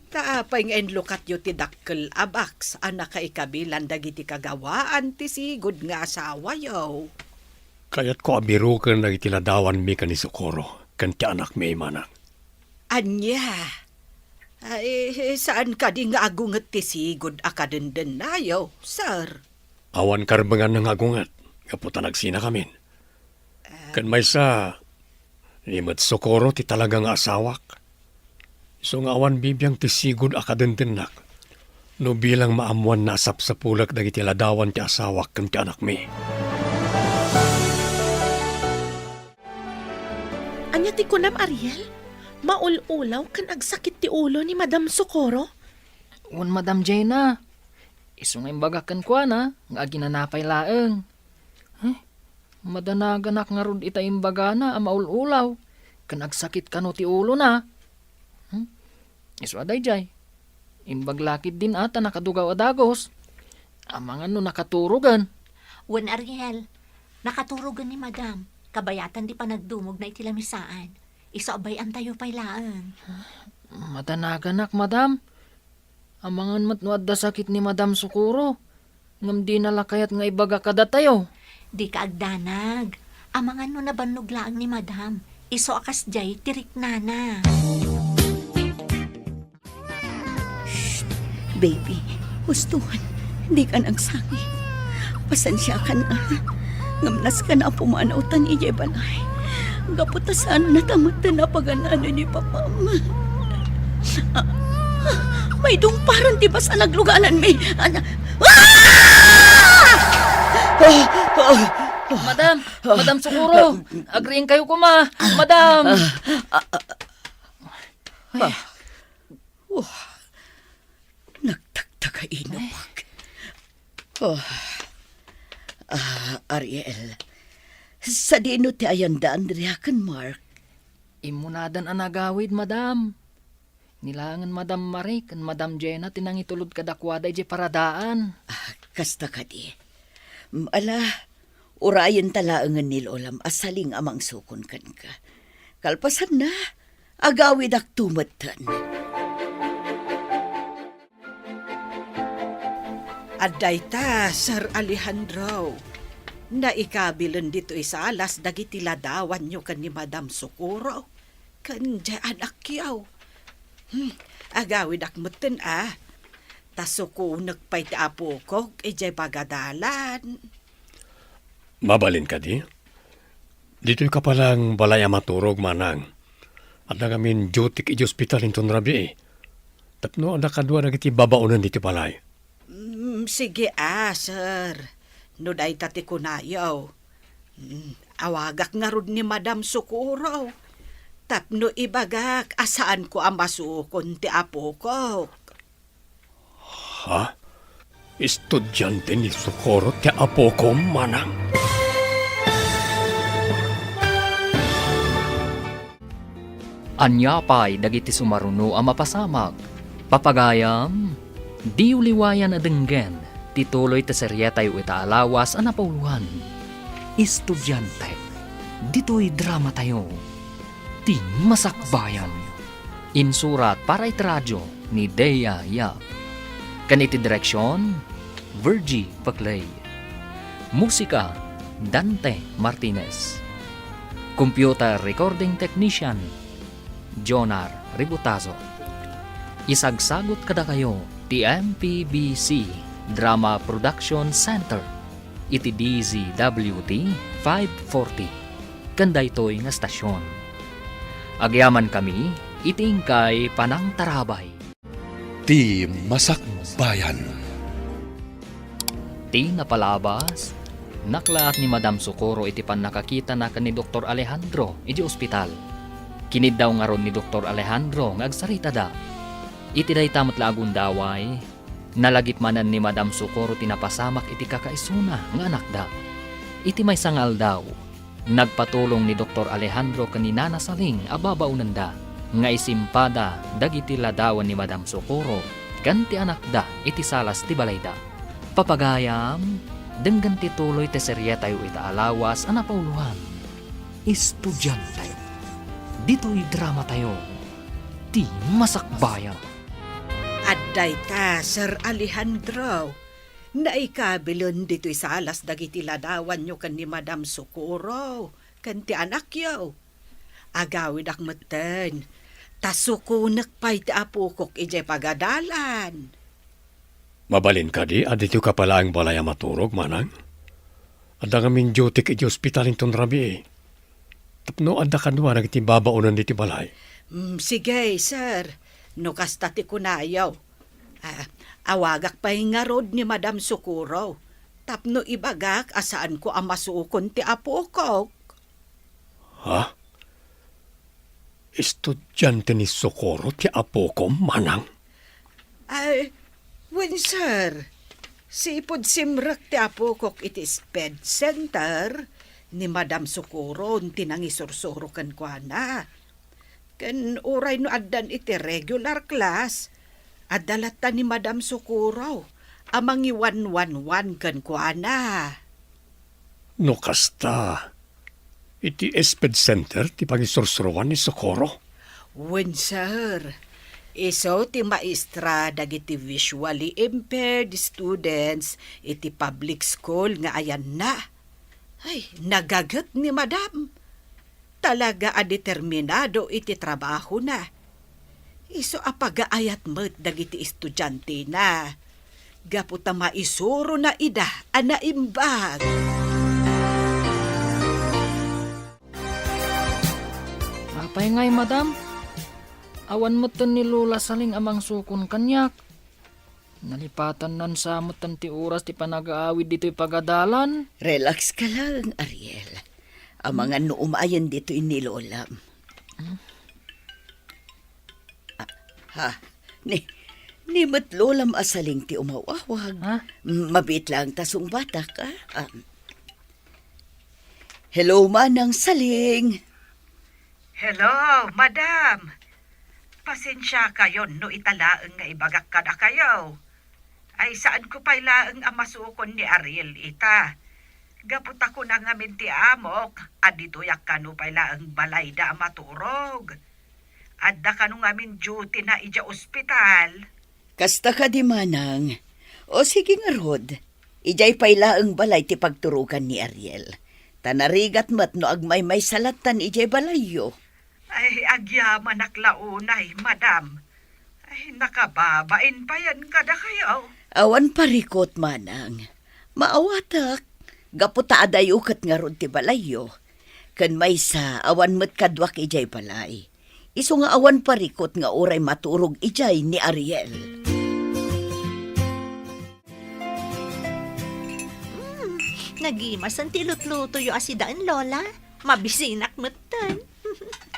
Speaker 11: Taapay nga enlukat yo ti dakkel abaks, anak ka ikabilan dagiti kagawaan ti sigod nga asawa yaw.
Speaker 10: Kayat ko abiro ka na itiladawan mi ka ni Socorro, kan ti anak may manang.
Speaker 11: Anya? Ay, saan ka di nga agungat ti sigod akadenden na yaw, sir?
Speaker 10: Awan karbangan ng agungat, kaputa nagsina kamin. Kan may sa, nimat Socorro ti talagang asawak. So nga awan bibiyang ti sigod akadendenak, no bilang maamuan na asap sa pulak dagiti ladawan ti asawak kan ti anak mi.
Speaker 3: Anya ti kunam, Ariel? Maululaw kan agsakit ti ulo ni Madam Socorro?
Speaker 2: Un Madam Jenna, iso nga imbagakan ko na, nga aginanapay laeng. Madanaganak nga rod ita imbaga na, maululaw, kan agsakit ka no ti ulo na. Iso aday jay, imbaglakid din ata nakadugaw adagos, amangan no nakaturugan.
Speaker 4: Wan, Ariel, Nakaturugan ni madam. Kabayatan di pa nagdumog na itilamisaan. Isabayan tayo pa'y laan.
Speaker 7: Matanaganak, madam. Amangan matnuad da sakit ni Madam Sukuro. Ngam di nalakayat nga ibaga kada tayo.
Speaker 4: Di ka agdanag. Amangan no nabanluglaang ni madam. Iso akas jay tirik nana.
Speaker 6: Baby, gustuhan. Hindi ka nang sangi. Pasensya ka na. Ngamnas ka na pumanautan ijay balay. Gaputasan na tamatan na paganano ni Papa. May dungparan di ba sa naglugalan may...
Speaker 7: Madam Sukuro, agreeing kayo kuma. Madam!
Speaker 6: Nagtagtaga inapag. Ariel, sa dino ti ayandaan riyakan, Mark.
Speaker 7: Imunadan anagawid, madam. Nilangan Madam Marie kan Madam Jenna tinangitulod kadakwada ije paradaan.
Speaker 6: Kasta ka di. Urayan talaangan ni Lolam asaling amang sukon kan ka. Kalpasan na, agawid ak tumatan.
Speaker 11: Aday ta, Sir Alejandro. Naikabilan dito isa alas dagiti ladawan nyo kan ni Madam Sukuro. Kan di anak yaw. Agawid akmutin Tasuko nagpay ti apo ko, ijay pagadalan.
Speaker 10: Mabalin ka di? Dito'y ka palang balay maturog manang. At nagamin duty iti hospital inton rabi Tapno ada kadwa nagiti babaunan dito balay.
Speaker 11: Sige sir. No day tati kunayaw. Awagak nga rod ni Madam Sukuro. Tapno ibagak, asaan ko ang masukon ti apo ko.
Speaker 10: Ha? Estudyante ni Sukuro ti apo ko, manang.
Speaker 2: Anya pa'y dagiti sumaruno ang mapasamag. Papagayam, di uliwayan na denggen, tituloy ta seryetay o itaalawas ang napauluhan. Estudyante, dito'y drama tayo. Di masakbayan. Insurat para itradyo ni Dea Yap. Kaniti direksyon, Virgie Paclay. Musika, Dante Martinez. Computer Recording Technician, Jonar Ributazo. Isagsagot kada kayo ti MPBC Drama Production Center iti DZWT 540 kanday toy nga stasyon. Agyaman kami itingkay panang tarabay.
Speaker 1: Ti Masakbayan.
Speaker 2: Ti napalabas, naklaat ni Madam Sukuro iti pan nakakita na ni Dr. Alejandro iti ospital. Kinid daw nga ron ni Dr. Alejandro nga agsarita da. Iti day tamat lagun daway, nalagip manan ni Madam Sukuro tinapasamak iti kakaisuna nga anak da. Iti may sangal daw, nagpatulong ni Dr. Alejandro kanina na saling ababaunan da, nga isimpada dagiti ladawan ni Madam Sukuro, kanti anak da iti salas ti balay da. Papagayam, denggan ti tuloy ti serye tayo itaalawas ang napauluhan. Estudyante, dito'y drama tayo, di masakbayan.
Speaker 11: Aday ta, Sir Alejandro. Naikabilon dito'y salas dagiti ladawan nyo kan ni Madam Sukuro, kan ti anak yaw. Agawid akmeten, tasukunak pa'y ti apukok ijay pagadalan.
Speaker 10: Mabalin ka di, adito ka pala ang balay maturog, manang. Ada ngamin duty iti hospital inton rabi Tapno ada kadwa nagiti babaunan diti balay.
Speaker 11: Sige, sir. No kasta ti kunayaw. Awagak pa'y nga rod ni Madam Sukuro. Tapno ibagak asaan ko ang masukon ti apo ko.
Speaker 10: Ha? Estudyante ni Sukuro ti apo ko, manang?
Speaker 11: Sir. Sipod simrak ti apo ko iti sped center ni Madam Sukuro tinangisursuro kan kwa na. Kan uray no addan iti regular class, adalata ni Madam Sukuro, amang 111 kan kwa na.
Speaker 10: No kasta. Iti Esped Center ti pangisursuruan ni Socorro.
Speaker 11: Wen, sir. Iso ti maestra dagiti visually impaired students iti public school nga ayan na. Ay, nagagat ni madam. Talaga a determinado iti trabaho na. Iso apagaayat met dagiti estudyante na. Gaputa maisuro na ida ana imbag.
Speaker 7: Apay ngay, madam. Awan mo ni Lola saling amang sukon kanyak. Nalipatan nan sa mutan ti oras ti panag-aawid dito'y pagadalan.
Speaker 6: Relax ka lang, Ariel. Ang mga nuumayan dito ni Lola. Ni mat Lolam asaling ti umawawag.
Speaker 7: Ha?
Speaker 6: Mabit lang tasong bata ka. Hello, Manang Saling.
Speaker 11: Hello, madam. Pasensya kayo no italaang nga ibagak ka na kayo. Ay saan ko pa'y laang ang masukon ni Ariel ita. Gapot ako na ngamin ti amok, adito yak kanu pa'y laang balay da maturog. Adda kanu ngamin duty na ija ospital.
Speaker 6: Kasta ka di, Manang. O sige nga, Rod. Ijay paylaang balay ti pagturugan ni Ariel. Tanarigat mat no agmay may salatan ijay balayo.
Speaker 11: Ay, agyaman aklaunay, madam. Ay, nakababain pa yan kada kayo.
Speaker 6: Awan parikot, Manang. Maawatak. Gaputa adayukat nga ron ti balayo. Kan may sa awan mat kadwak ijay balay. Iso nga awan parikot nga oray maturog ijay ni Ariel.
Speaker 4: Nagimas ang tilutluto yu asidaan, Lola. Mabisinak mutan.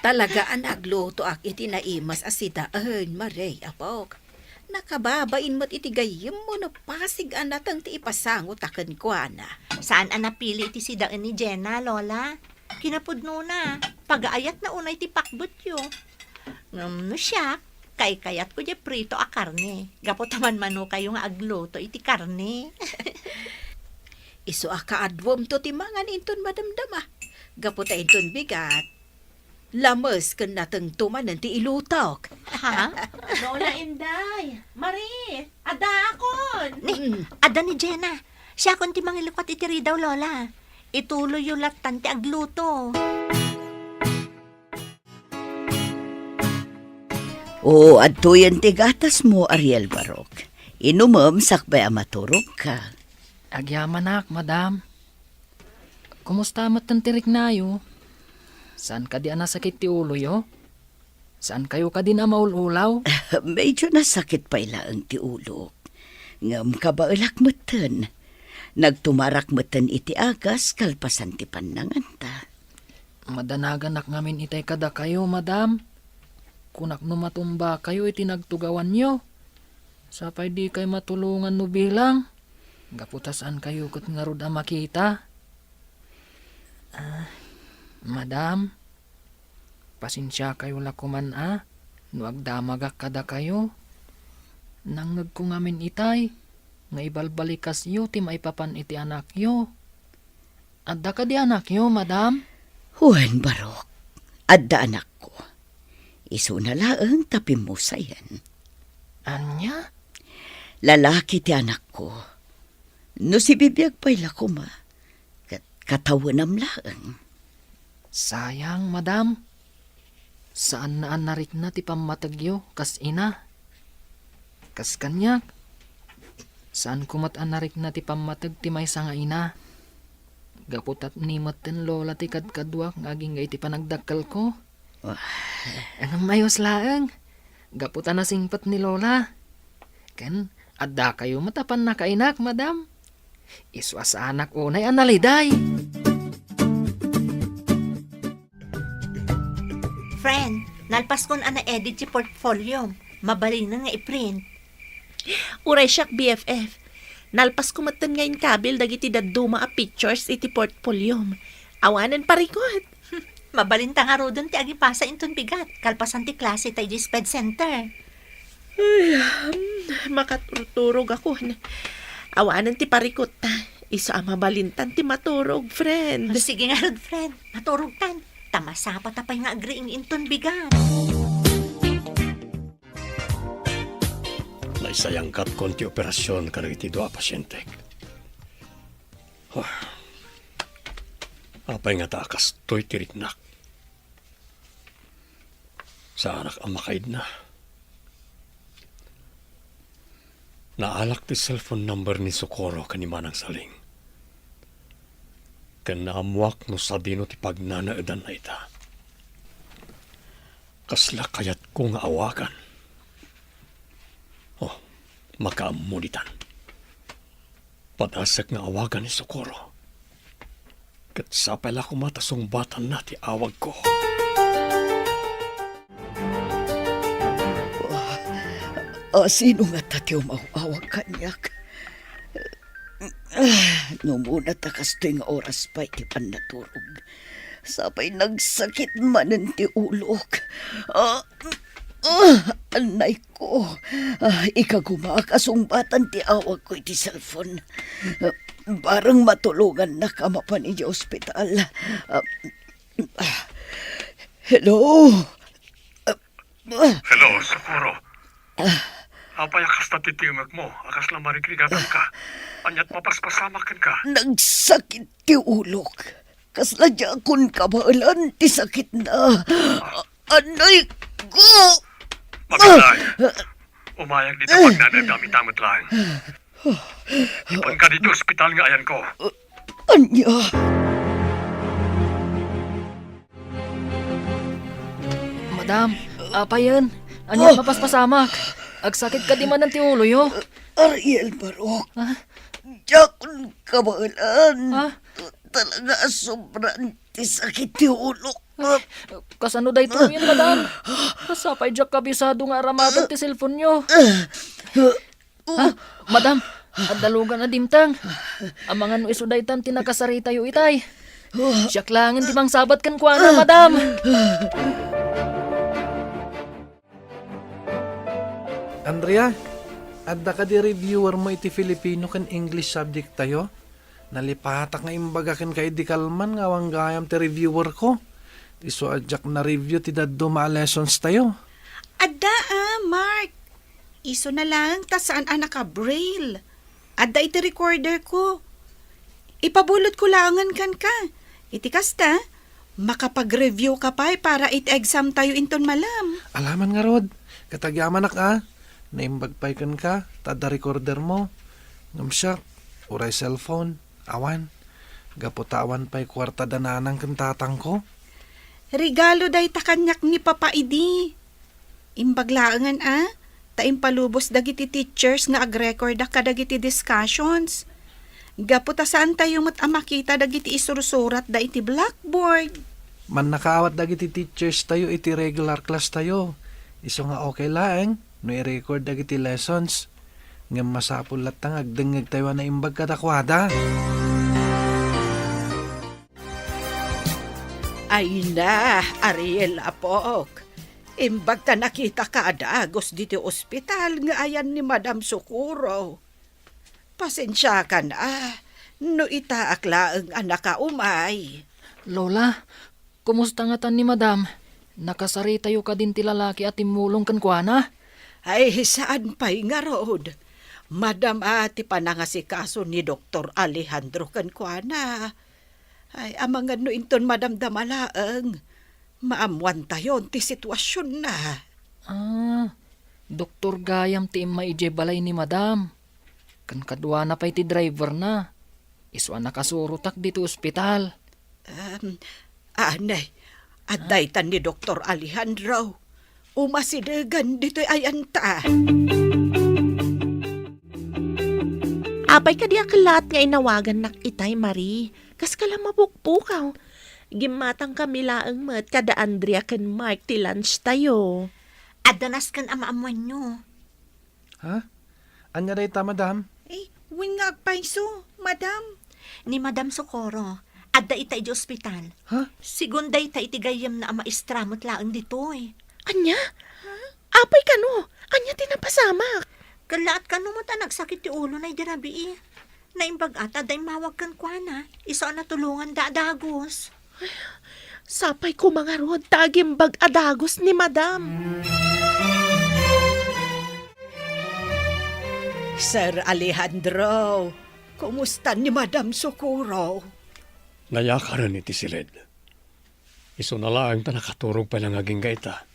Speaker 5: Talaga ang nagluto ak iti naimas asidaan, Maray apok. Nakababain mo't iti gayim mo no pasig anatang ti ipasangot akan kwa na.
Speaker 4: Saan ang napili ti sidaan ni Jenna, Lola? Kinapudno na. Pag-aayat na unay ti pakbut yu. No siya, kayat ko di prito a karne. Gapot taman mano kayo nga agluto iti karne.
Speaker 5: Iso akaadwom to ti mangan inton madamdama. Gaputa inton bigat. Lamas kan natang tumanan ti ilutok.
Speaker 4: Ha?
Speaker 3: Lola Inday, Marie, adakon.
Speaker 4: Ni, ada ni Jenna. Siya kon ti mangilukat iti daw, Lola. Ituloy yung latan ti agluto.
Speaker 6: O, adtuyan ti gatas mo, Ariel Barok. Inumam sakbay amaturog ka.
Speaker 7: Agyamanak, madam. Kumusta matan tirik nayo? Saan ka di anasakit ti ulo yo? Saan kayo ka din maululaw?
Speaker 6: Medyo nasakit pa ilang ti ulo. Ngam ka ba ulak matan? Nagtumarak matan iti agas kalpasan ti pananganta.
Speaker 7: Madanagan nak ngamin itay kada kayo, madam. Kunak no matumba kayo iti nagtugawan nyo. Sapay di kay matulungan no bilang. Gaputasaan kayo kat nga rod makita. Madam, pasensya kayo lakuman no agdamagak kada kayo. Nangag ko ngamin itay, nga ibalbalikas yo ti maipapan iti anak yo. Adda ka di anak yo, madam?
Speaker 6: Juan Barok, adda anak ko. Iso na laang tapim mo sayan.
Speaker 7: Anya?
Speaker 6: Lalaki ti anak ko. No si bibiyag pa'y lakuma. Katawanam laang.
Speaker 7: Sayang, madam. Saan na anarik na ti pamatagyo, kas ina? Kas kanyak? Saan kumat anarik na ti pamatag ti may nga ina? Gaputat nimot ten lola ti kadkadwak ngaging iti panagdakkel ko. Ang mayos laang. Gaputan na singpat ni lola. Ken, adda kayo matapan na kainak, madam. Iswa sa anak unay analiday.
Speaker 4: Friend, nalpas kon ana edit si portfolio. Mabalin na nga i-print.
Speaker 3: Uray siyak BFF. Nalpas kumatan ngayon kabil dagiti daduma a pictures iti portfolio. Awanan parikot.
Speaker 4: Mabalin ta nga rodon ti agipasa inton bigat. Kalpasan ti klase tayo di SPED Center.
Speaker 3: Ay, makaturturog ako. Awanan ti parikot ta. Isa mabalintan ti maturog, friend.
Speaker 4: Sige nga, Rod, friend. Maturog tan. Tamasa pa tapay nga agreeing inton bigan.
Speaker 10: Naisayang kat konti operasyon karagiti doa pasyente. Apay nga takas to'y tiritnak. Sa anak ang makaid na. Naalak ti cellphone number ni Socorro kanimanang saling. Kanamuak no sadino ti pagnanaadan na ita. Kasla kayat ko nga awakan. Oh, makaamunitan. Padasak nga awagan ni Socorro. Kat sapala ko matasong batan na ti awag ko.
Speaker 6: Sino nga tatiyo mauawag kanyak? No muna takas tuwing oras pa iti panaturog. Sapay nagsakit manan ti ulok. Anay ko. Ikagumakasumbatan ti awag ko iti cellphone. Parang matulungan na kama pa ni ospital. Hello?
Speaker 1: Hello, Socorro. Apay akas na titimak mo. Akas lang marigrigatan ka. Anyat mapaspasamakan ka.
Speaker 6: Nagsakit ti ulok. Kasla di akong kabalan ti sakit na. Anay ko!
Speaker 1: Magalay. Umayag dito pag nanadamit-damit lang. Ipan ka dito ospital nga ayan ko.
Speaker 6: Anya?
Speaker 7: Madam, apa yan? Anya mapaspasamak. Agsakit ka di man ng tiulo yo.
Speaker 6: Ariel Barok. Di akong kabalan. Talaga sobrang ti sakit ti ulok.
Speaker 7: Kasano day to yun, madam? Kasapay jak kabisado nga aramadan ti cellphone nyo. Madam, at dalugan na dimtang. Ang mga no isudaytan tinakasari tayo itay. Siyak langin di mang sabat kan kwa na, madam.
Speaker 9: Andrea, adda ka di reviewer mo iti Filipino kan English subject tayo? Nalipatak nga imbaga kan kay di kalman nga wanggayam ti reviewer ko. Iso adjak na review ti daddo maa lessons tayo.
Speaker 8: Adda Mark. Iso na lang ta saan anak ka braille. Adda iti recorder ko. Ipabulot ko langan kan ka. Iti kasta, makapag-review ka pa para iti exam tayo inton malam.
Speaker 9: Alaman nga Rod, katagyaman ka. Naimbagpay kan ka, tada recorder mo. Ngamsyak, uray cellphone, awan. Gaputawan pa'y kwarta dananang kan tatang ko.
Speaker 8: Regalo day ta kanyak ni Papa Idi. Imbaglaangan taimpalubos dagiti teachers nga ag-record ka dagiti discussions. Gaputa saan tayo mat makita dagiti isurusurat da iti blackboard.
Speaker 9: Man nakaawat dagiti teachers tayo iti regular class tayo. Iso nga okay laeng, no i-record dagiti lessons. Ngam masapul latang agdengeg tayo na imbag katakwada.
Speaker 11: Ay na, Ariel Apok. Imbag ta nakita ka adagos dito ospital nga ayan ni Madam Socorro. Pasensya ka na, no itaakla ang anak ka umay.
Speaker 7: Lola, kumusta nga tan ni madam? Nakasari tayo ka din ti lalaki at timulong kan kwa na?
Speaker 11: Ay, saan pa'y nga rood? Madam ati panangasikaso ni Dr. Alejandro Cancwana. Ay, amang ano inton Madam Damalaang. Maamuan tayo ti sitwasyon na.
Speaker 7: Doktor Gayam ti maije balay ni madam. Kan kadwa na pa'y ti driver na. Iswa nakasurutak dito ospital.
Speaker 11: Anay, at daytan ni Dr. Alejandro. Umasidegan dito'y ayanta.
Speaker 3: Apay ka di akalat nga inawagan nak itay, Marie. Kas kala mapukpukaw. Gimatang kami laang mat kada Andrea kan Mark ti lunch tayo.
Speaker 4: Adanas kan amaamuan nyo.
Speaker 9: Ha? Anya day ta, madam?
Speaker 8: Wing nga agpaiso, madam.
Speaker 4: Ni Madam Socorro, adda ita iti ospital.
Speaker 9: Ha?
Speaker 4: Sigunda ita iti gayam na maestramot laang dito
Speaker 3: Anya? Apay kano? Anya tinapasamak?
Speaker 4: Kalaat ka mo ta nagsakit ti ulo na idirabi Naimbag ata, day mawag kan kwa na. Iso na tulungan Dagos.
Speaker 3: Sapay ko mga rod, tagimbag adagos ni madam.
Speaker 11: Sir Alejandro, kumusta ni Madam Socorro?
Speaker 10: Nayakaran ni Tisiled. Iso na lang ta nakaturog pa lang aging gaita.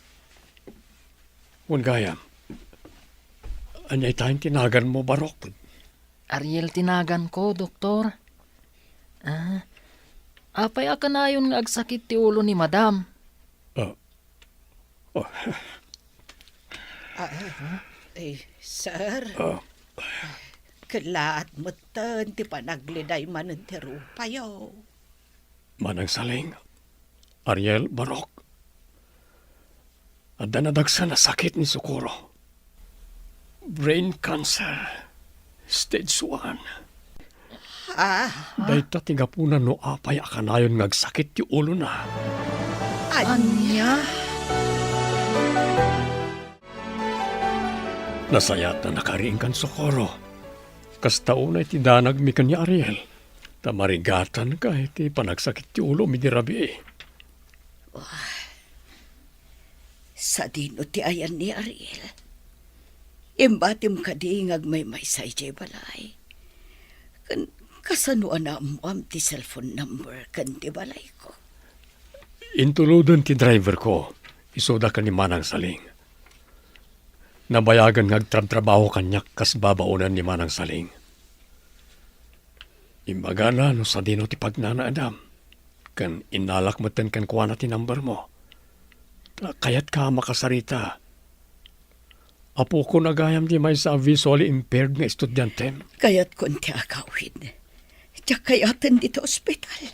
Speaker 10: Wan gayam. Anyay tayong tinagan mo, Barok.
Speaker 7: Ariel tinagan ko, doktor. Apay akanayon nga agsakit ti ulo ni madam.
Speaker 11: Sir, kalaat mo tan, ti panagliday man ang tirupayo.
Speaker 10: Manang saling. Ariel, Barok. Adda nadagsa na sakit ni Socorro. Brain cancer. Stage 1. Dahita tingapunan no apay akanayon ngagsakit ti ulo na.
Speaker 11: Anya?
Speaker 10: Nasayat na nakariing kan Socorro. Kastaunay ti danag mi kanya Ariel. Tamarigatan kahit ti panagsakit ti ulo mi dirabi.
Speaker 6: Sa dino ti ayan ni Ariel. Imbatim ka di ngagmay say jay balay. Kasanuan na mo am ti cellphone number kan ti balay ko.
Speaker 10: Intuludon ti driver ko. Isoda ka ni Manang Saling. Nabayagan ngagtrabaho kanyak kas babaunan ni Manang Saling. Imbaga na no sa dino ti pagnana Adam. Kan inalak mo ten kan kuha na ti number mo. Kayat ka makasarita. Apo ko nagayam di may sa visually impaired nga estudyante.
Speaker 6: Kayat kon ti agawin. Tiyak kayatan dito ospital.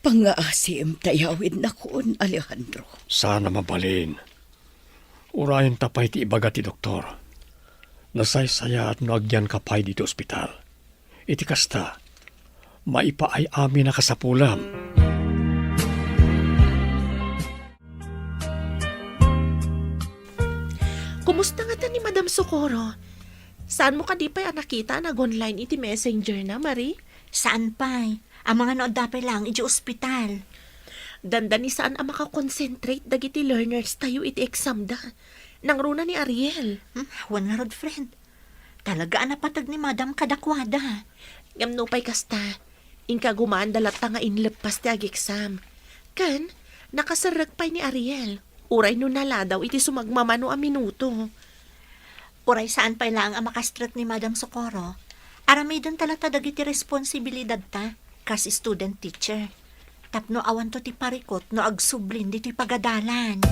Speaker 6: Pangaasim tayawin na kon, Alejandro.
Speaker 10: Sana mabalin. Urayan tapay ti ibaga ti doktor. Nasaysaya at noagyan kapay dito ospital. Iti kasta, maipaay amin na kasapulam.
Speaker 3: Kumusta nga ta ni Madam Socorro? Saan mo ka di pa'y nakita nag-online iti messenger na, Marie?
Speaker 4: Saan pa'y? Ang mga nood dapay lang, iti ospital.
Speaker 3: Dandan ni saan ang makakonsentrate dagiti learners tayo iti exam da. Nang runa ni Ariel.
Speaker 4: Wan nga rod, friend. Talaga napatag ni Madam kadakwada.
Speaker 3: Ngamno pa'y kasta. Inka gumaan dalat ta nga inlepas ti ag-exam. Kan, nakasarag pa'y ni Ariel. Uray no nala daw iti sumagmamano a minuto.
Speaker 4: Uray saan pa'y lang ang makastrat ni Madam Socorro. Aramay doon talata dagiti responsibilidad ta, kas student teacher. Tapno awan to ti parikot no agsublin diti pagadalan.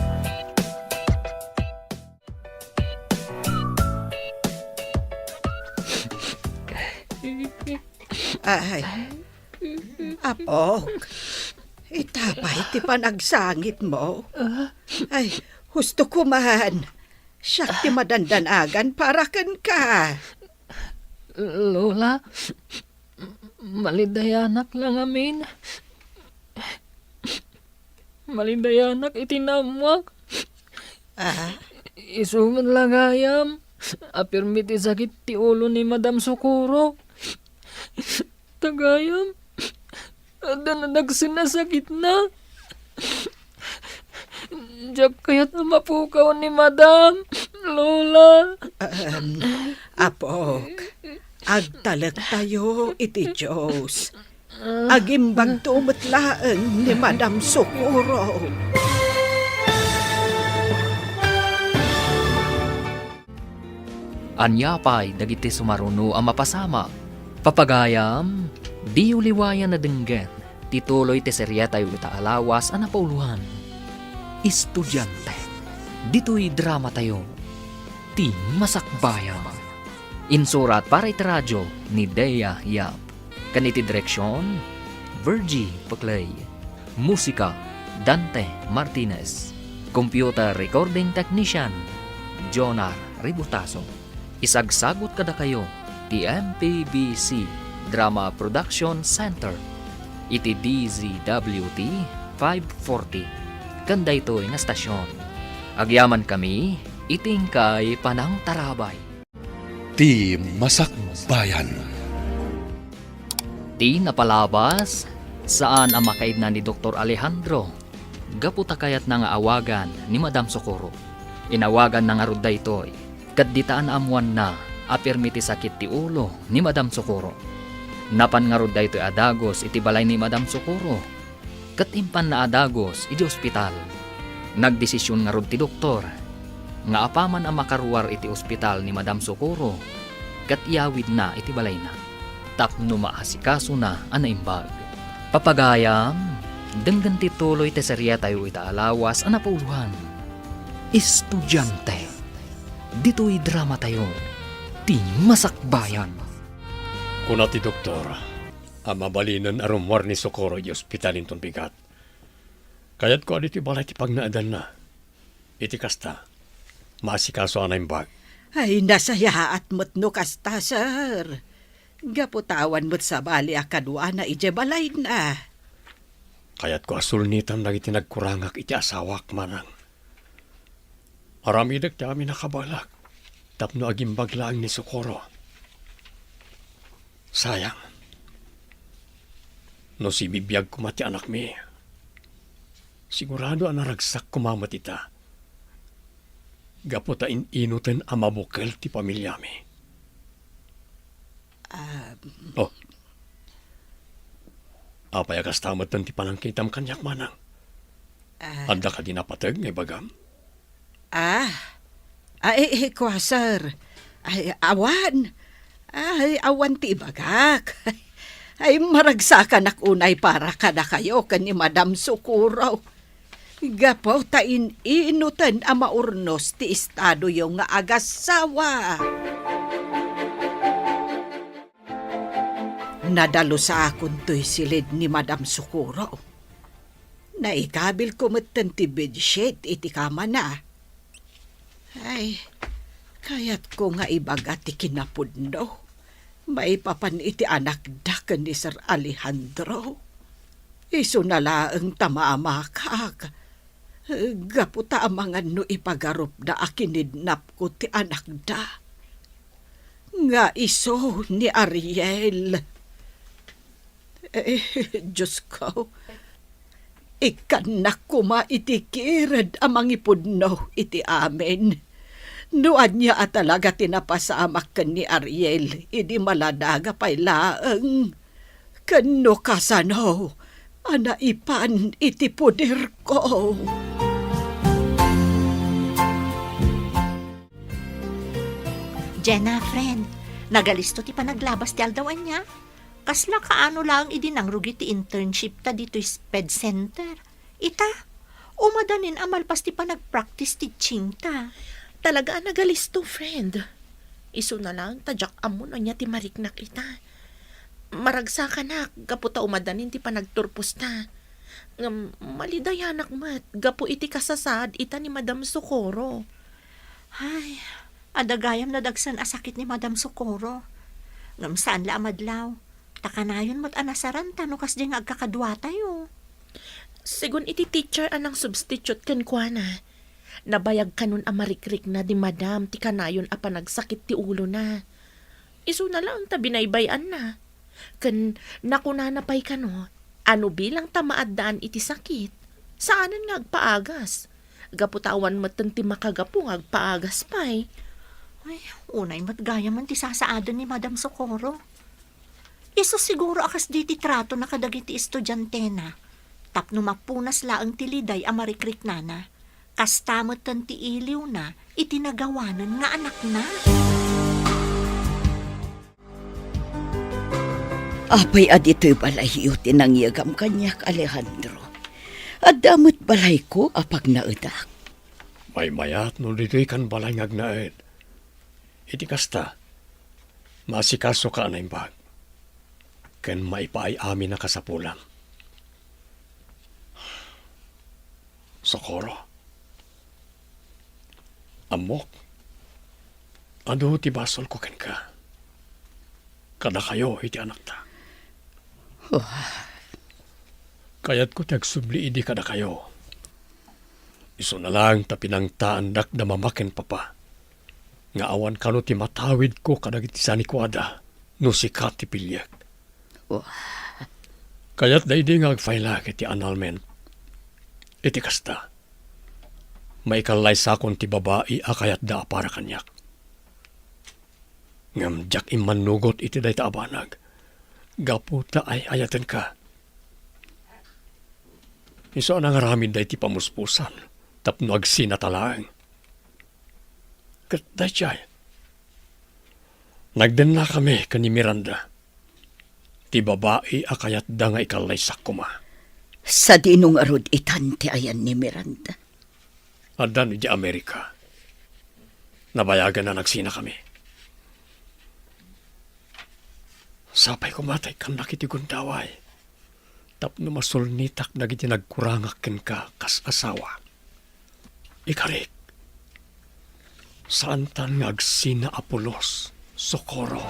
Speaker 11: Ay, Apok, itapay ti panagsangit mo. Ay, husto ko man. Siyak ti madandanagan para kan ka.
Speaker 7: Lola, malidayanak lang amin. Malidayanak itinamwak. Isuman lang ayam. Apirmiti sakit ti ulo ni Madam Socorro. Tagayam. Ada na nagsinasakit na. Diyak kaya't mapukaw ni Madam. Lola.
Speaker 11: Apok, agtalag tayo iti Diyos. Agimbag tumatlaan ni Madam Socorro.
Speaker 2: Anyapay dagiti sumaruno ang mapasama. Papagayam, di uliwayan na denggen. Tituloy ti seryeta yu alawas ang napauluhan. Estudyante. Dito'y drama tayo. Ti Masakbayan. Insurat para iti radyo ni Dea Yap. Kaniti direksyon, Virgie Paclay. Musika, Dante Martinez. Computer recording technician, Jonar Ributaso. Isagsagot kada kayo ti MPBC Drama Production Center iti DZWT 540 kanda ito'y nga stasyon. Agyaman kami iting kay Panang Tarabay.
Speaker 12: Ti Masakbayan.
Speaker 2: Iti napalabas, saan ang makaidna ni Dr. Alejandro. Gaputa kayat na nga awagan ni Madam Socorro. Inawagan na nga rod daytoy, kadditaan amuan na, apirmiti sakit ti ulo ni Madam Socorro. Napan nga rod daytoy adagos iti balay ni Madam Socorro. Katimpan na adagos iti ospital. Nagdesisyon nga rod ti doktor, nga apaman ang makaruwar iti ospital ni Madam Socorro, kat iawid na iti balay na. Tapno maasikaso na anaimbag. Papagayam, denggan ti tuloy te serya tayo itaalawas ang napauluhan. Estudyante. Dito'y drama tayo. Ti masakbayan.
Speaker 10: Kuna ti doktor, ang mabalinan arumwar ni Socorro iti ospitalin ton bigat. Kayat ko adito balay ti pagnaadan na. Iti kasta, maasikaso anaimbag.
Speaker 11: Ay, nasayaat mo't no kasta, sir. Gaputawan mo't sa bali akadwa na ijebalay na.
Speaker 10: Kayat ko asulnitan na iti nagkurangak iti asawak manang. Aramidag ti amin nakabalak. Tapno agimbag lang ni Socorro. Sayang. No si bibiyag kumati anak mi. Sigurado ang naragsak kumamat ita. Gaputa inutin ang mabukal ti pamilya mi. Oh. Apay akastamat ti panangkitam kanyak manang. Anda ka dinapatag ngay bagam?
Speaker 11: Kwa, sir. Ay, awan. Ay, awan ti ibagak. Ay, maragsakan ak unay para kada kayo kan ni Madam Socorro. Gapo ta inutan ang maurnos ti estado yung nga agasawa. Nadalo sa akon to'y silid ni Madam Socorro. Naikabil ko matan ti bedsheet iti kama na. Ay, kayat ko nga ibaga ti kinapudno. Maipapan iti anak daken ni Sir Alejandro. Iso nalaang tamamakak. Gaputa amangan no ipagarup da akinidnap ko ti anak da. Nga iso ni Ariel. Diyos ko, ikanak kuma itikirad amang ipudno iti amin. Nuan niya at talaga tinapasamak kan ni Ariel, idi maladaga pa'y laeng. Kano kasano, anaipan iti puder ko.
Speaker 4: Jenna, friend, nagalisto ti panaglabas ti aldawan niya. Kasla kaano lang idinangrugi ti internship ta dito SPED Center. Ita, umadanin amalpas ti panag-practice teaching ta.
Speaker 3: Talaga nagalisto, friend. Iso na lang, tadyak amon niya ti mariknak ita. Maragsa ka na, gapo ta umadanin ti panagturpos ta. Malidayanak mat, gapo iti kasasad ita ni Madam Socorro.
Speaker 4: Ay, adagayam na dagsan asakit ni Madam Socorro. Ngam saan la amadlaw. Takanayon mat anasaran tano kas di nga agkakadwa tayo.
Speaker 3: Sigun iti teacher anang substitute kan kwa na. Nabayag kanon amarikrik na di Madam ti kanayon a panagsakit ti ulo na. Isu na lang ta binaybayan na. Kan nakunanapay kano, ano bilang tamaadaan iti sakit? Saanan nga agpaagas? Gaputawan matan ti makagapo nga agpaagas pa'y.
Speaker 4: Ay, unay matgaya man ti sasaadan ni Madam Socorro. Iso siguro akas di ti trato na kadagiti estudyante na. Tapno mapunas laang tiliday amarikrik na na. Kastamot tan ti iliw na, itinagawanan nga anak na.
Speaker 6: Apay adito'y balahiyo tinangyagam kanyak Alejandro. At damot balay ko apag naudak.
Speaker 10: May mayat no dito'y kan balay ngagnaed. Iti kasta, masikaso ka anaimbag. Ken maipaay amin na kasapulan. Socorro. Amok. Ano ti basol ko ken ka? Kada kayo iti anak ta. Kayat ko tagsubli idi kada kayo. Iso na lang tapinangtaan dak na mamaken papa. Nga awan kano ti matawid ko kadagiti sanikuada no si Kati Pilyag. Kaya't dahi nga agfaila iti annulment. Iti kasta. May kalay sakon ti babae akayat da para kanyak. Ngam jak imanugot iti day abanag. Gaputa ay ayatan ka. Iso ang ngaramid day ti pamuspusan. Tapno agsinatalaang. Kat day chay. Nagden na kami kani Miranda. Ti babae akayat da nga ikalay sakuma.
Speaker 6: Sa dinong arod itan ti ayan ni Miranda.
Speaker 10: Adan di Amerika. Nabayagan na nagsina kami. Sapay kumatay kan nakiti gundaway. Tapno masulnitak na giti nagkurangakin ka kas asawa. Ikarik. Saan tan nga agsina Apolos, Socorro.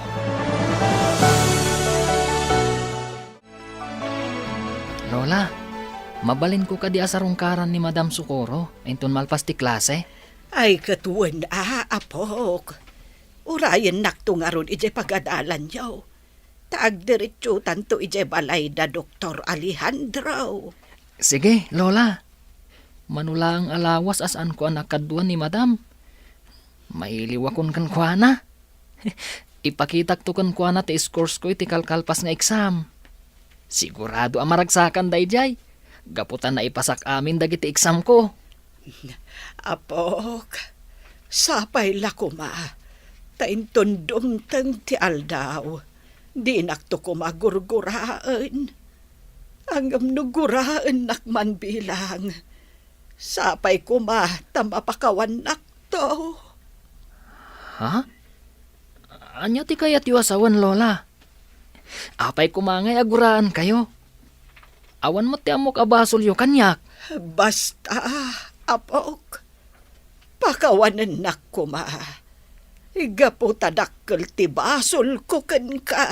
Speaker 7: Lola, mabalin ko ka di asarungkaran ni Madam Socorro, inton malpas ti klase.
Speaker 11: Ay katuan apok. Urayan naktung aron ije pagadalan yaw. Taag diretso tanto ije balay da Dr. Alejandro.
Speaker 7: Sige, Lola. Manula ang alawas asan ko anak kaduan ni Madam. Mailiwakon kan kuana. Ipakitak to kan kuana ti scores ko iti kalkalpas nga exam. Sigurado ang maragsakan dayjay. Gaputan na ipasak amin dagiti exam ko.
Speaker 11: Apok, sapay lakuma. Tainton dumtang ti aldaw. Di nakto ko magurguraan. Angam nuguraan nakman bilang. Sapay ko tamapakawan nakto.
Speaker 7: Ha? Anya ti kayat yu asawan, Lola? Apay kumangay aguraan kayo. Awan mo ti amok abasol yu kanyak.
Speaker 11: Basta, apok. Pakawanan nakuma. Igapo tadakkel ti basol ko ken ka.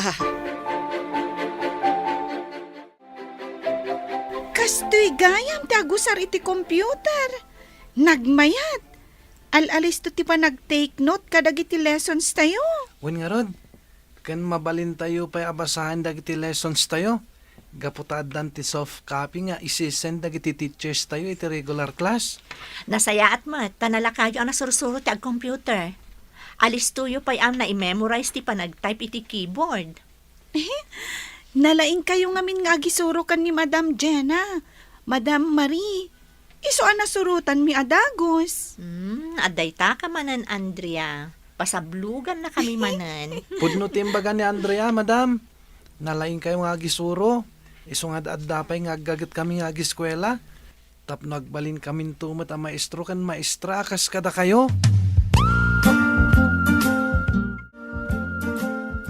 Speaker 11: Kastoy gayam ti agusar iti computer. Nagmayat. Alalis to ti pa nag-take note kadag iti lessons tayo.
Speaker 9: Wen nga rod, kan mabalin tayo pa'y abasahan dagiti lessons tayo. Gaputaddan ti soft copy nga isisend dagiti teachers tayo iti regular class.
Speaker 4: Nasaya at mat, tanala kayo ang nasursuro ti ag-computer. Alis tuyo pa'y ang na-memorize ti panag-type iti keyboard.
Speaker 8: Nalaing kayo ngamin nga gisuro kan ni Madam Jenna, Madam Marie. Iso ang nasurutan mi adagos.
Speaker 4: Aday ta ka manan, Andrea. Pasablugan na kami manan.
Speaker 9: Pudno timbaga ni Andrea, madam. Nalaing kayo nga gisuro. Iso nga daad-dapay nga gagat kami nga giskwela. Tap nagbalin kamin tumat ang maestro kan maestra kas kada kayo.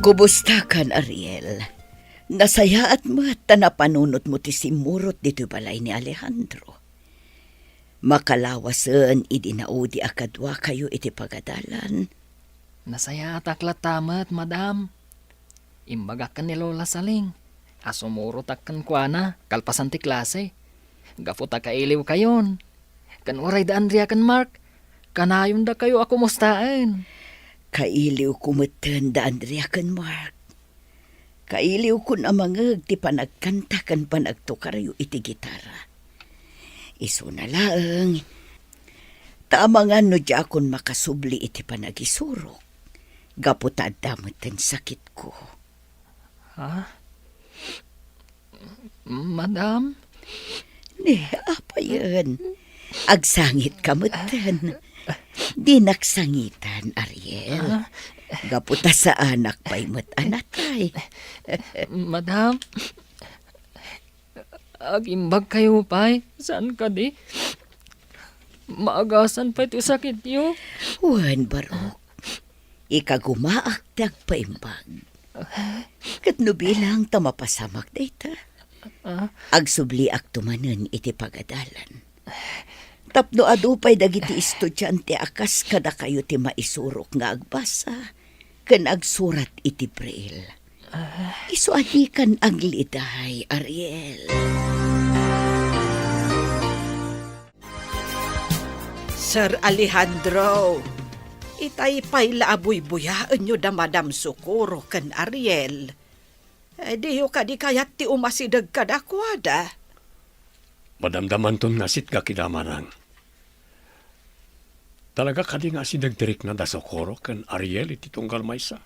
Speaker 6: Kumusta kan, Ariel? Nasaya at mata na panunot mo ti simurot dito balay ni Alejandro. Makalawasan idinaudi akadwa kayo iti pagadalan.
Speaker 7: Nasaya taklat tamat, Madam. Imbagak kan ni Lola Saling. Asumuro takkan kuana, kalpasan ti klase. Gafuta kailiw kayon. Kan uray da Andrea kan Mark. Kanayon da kayo ako mustaan.
Speaker 6: Kailiw kumatan da Andrea kan Mark. Kailiw kun amangag ti panagkanta kan panagtukaryo iti gitara. Iso na lang. Taamangan no di akon makasubli iti panagisurok. Gaputad damatan sakit ko.
Speaker 7: Ha? Madam?
Speaker 6: Apa yan? Agsangit kamutan. Di naksangitan, Ariel. Gaputa sa anak pa'y matanatay.
Speaker 7: Madam? Agimbag kayo pa'y? Saan ka di? Maagasan pa ito sakit niyo?
Speaker 6: Juan Barok, ikagumaak paimbag. Katno bilang tamapasamak data. Agsubli ak tumanen iti pagadalan. Tapno adupay dagiti estudyante akas kada kayo ti maisurok nga agbasa. Kan agsurat iti braille. Isu adikan agliday, Ariel.
Speaker 11: Sir Alejandro, itay pay laaboy-buyaan nyo da Madam Socorro kan Ariel. Di yo ka di kayat ti umasidag ka dakwada.
Speaker 10: Madamdaman ton nga sit ka kidamanang. Talaga ka di nga si Dagdirik na dasokoro kan Ariel iti tunggal maysa.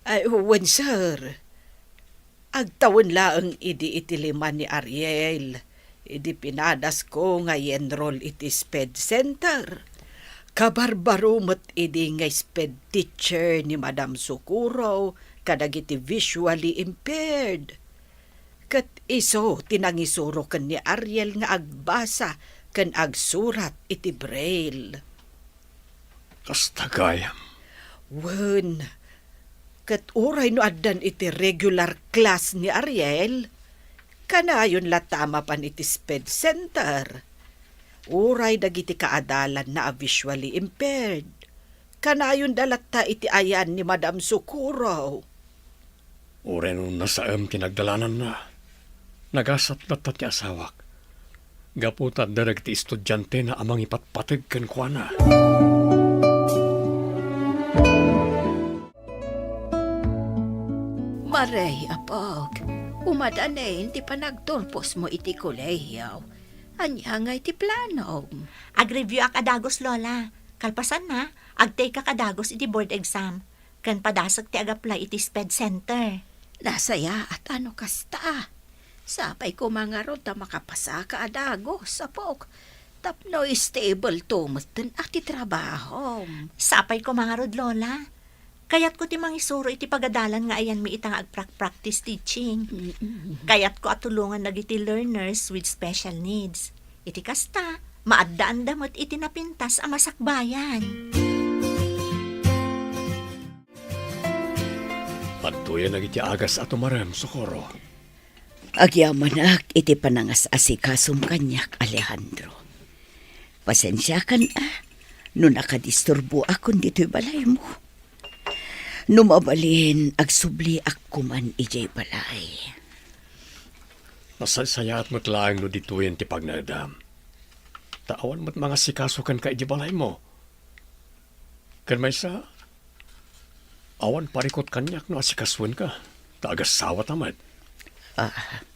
Speaker 11: Ay, wen sir. Agtawon laeng idi itiliman ni Ariel. Idi pinadas ko nga enroll iti SPED Center. Kabarbarumet idi nga SPED teacher ni Madam Sukuro kadagiti visually impaired. Kat iso tinangisuro ken ni Ariel nga agbasa ken agsurat iti braille.
Speaker 10: Kastagayam.
Speaker 11: Wen, kat uray no addan iti regular class ni Ariel, kanayon latama pan iti SPED Center. Uray dagiti kaadalan na visually impaired. Kanayon dalatta iti ayan ni Madam Sukuro.
Speaker 10: Ure nung nasaam tinagdalanan na. Nagasat latta ti asawak. Gaputat darag ti estudyante na amang ipatpatag ken kuana.
Speaker 5: Maray, apog. Umadanin ti panagturpos mo iti kolehiyaw. Anya nga iti plano.
Speaker 4: Ag-review ak adagos, Lola. Kalpasan na, ag-take ak adagos iti board exam. Kan padasag ti ag-apply iti SPED Center.
Speaker 5: Nasaya at ano kasta. Sapay ko mga rod ta makapasa ka adagos, apog. Tapno stable tumuten at ti trabaho.
Speaker 4: Sapay ko mga rod, Lola. Kayat ko ti mangisuro iti pagadalan nga ayan mi itang ag-practice teaching. Kayat ko atulungan nagiti learners with special needs. Iti kasta, maaddaan damot iti napintas a masakbayan.
Speaker 10: Pantuyan nagiti agas at umarem, Socorro.
Speaker 6: Agyamanak iti panangas asikasum kanyak, Alejandro. Pasensya kan no nakadisturbo akon dito'y balay mo. Numabalin agsubli akkuman ijay balay.
Speaker 10: Masasaya at matlaang no dituyan ti pagnadam. Taawan mo't mga sikasukan ka ijay balay mo. Kan may sa awan parikot kanyak no asikaswan ka. Taagasawa tamad.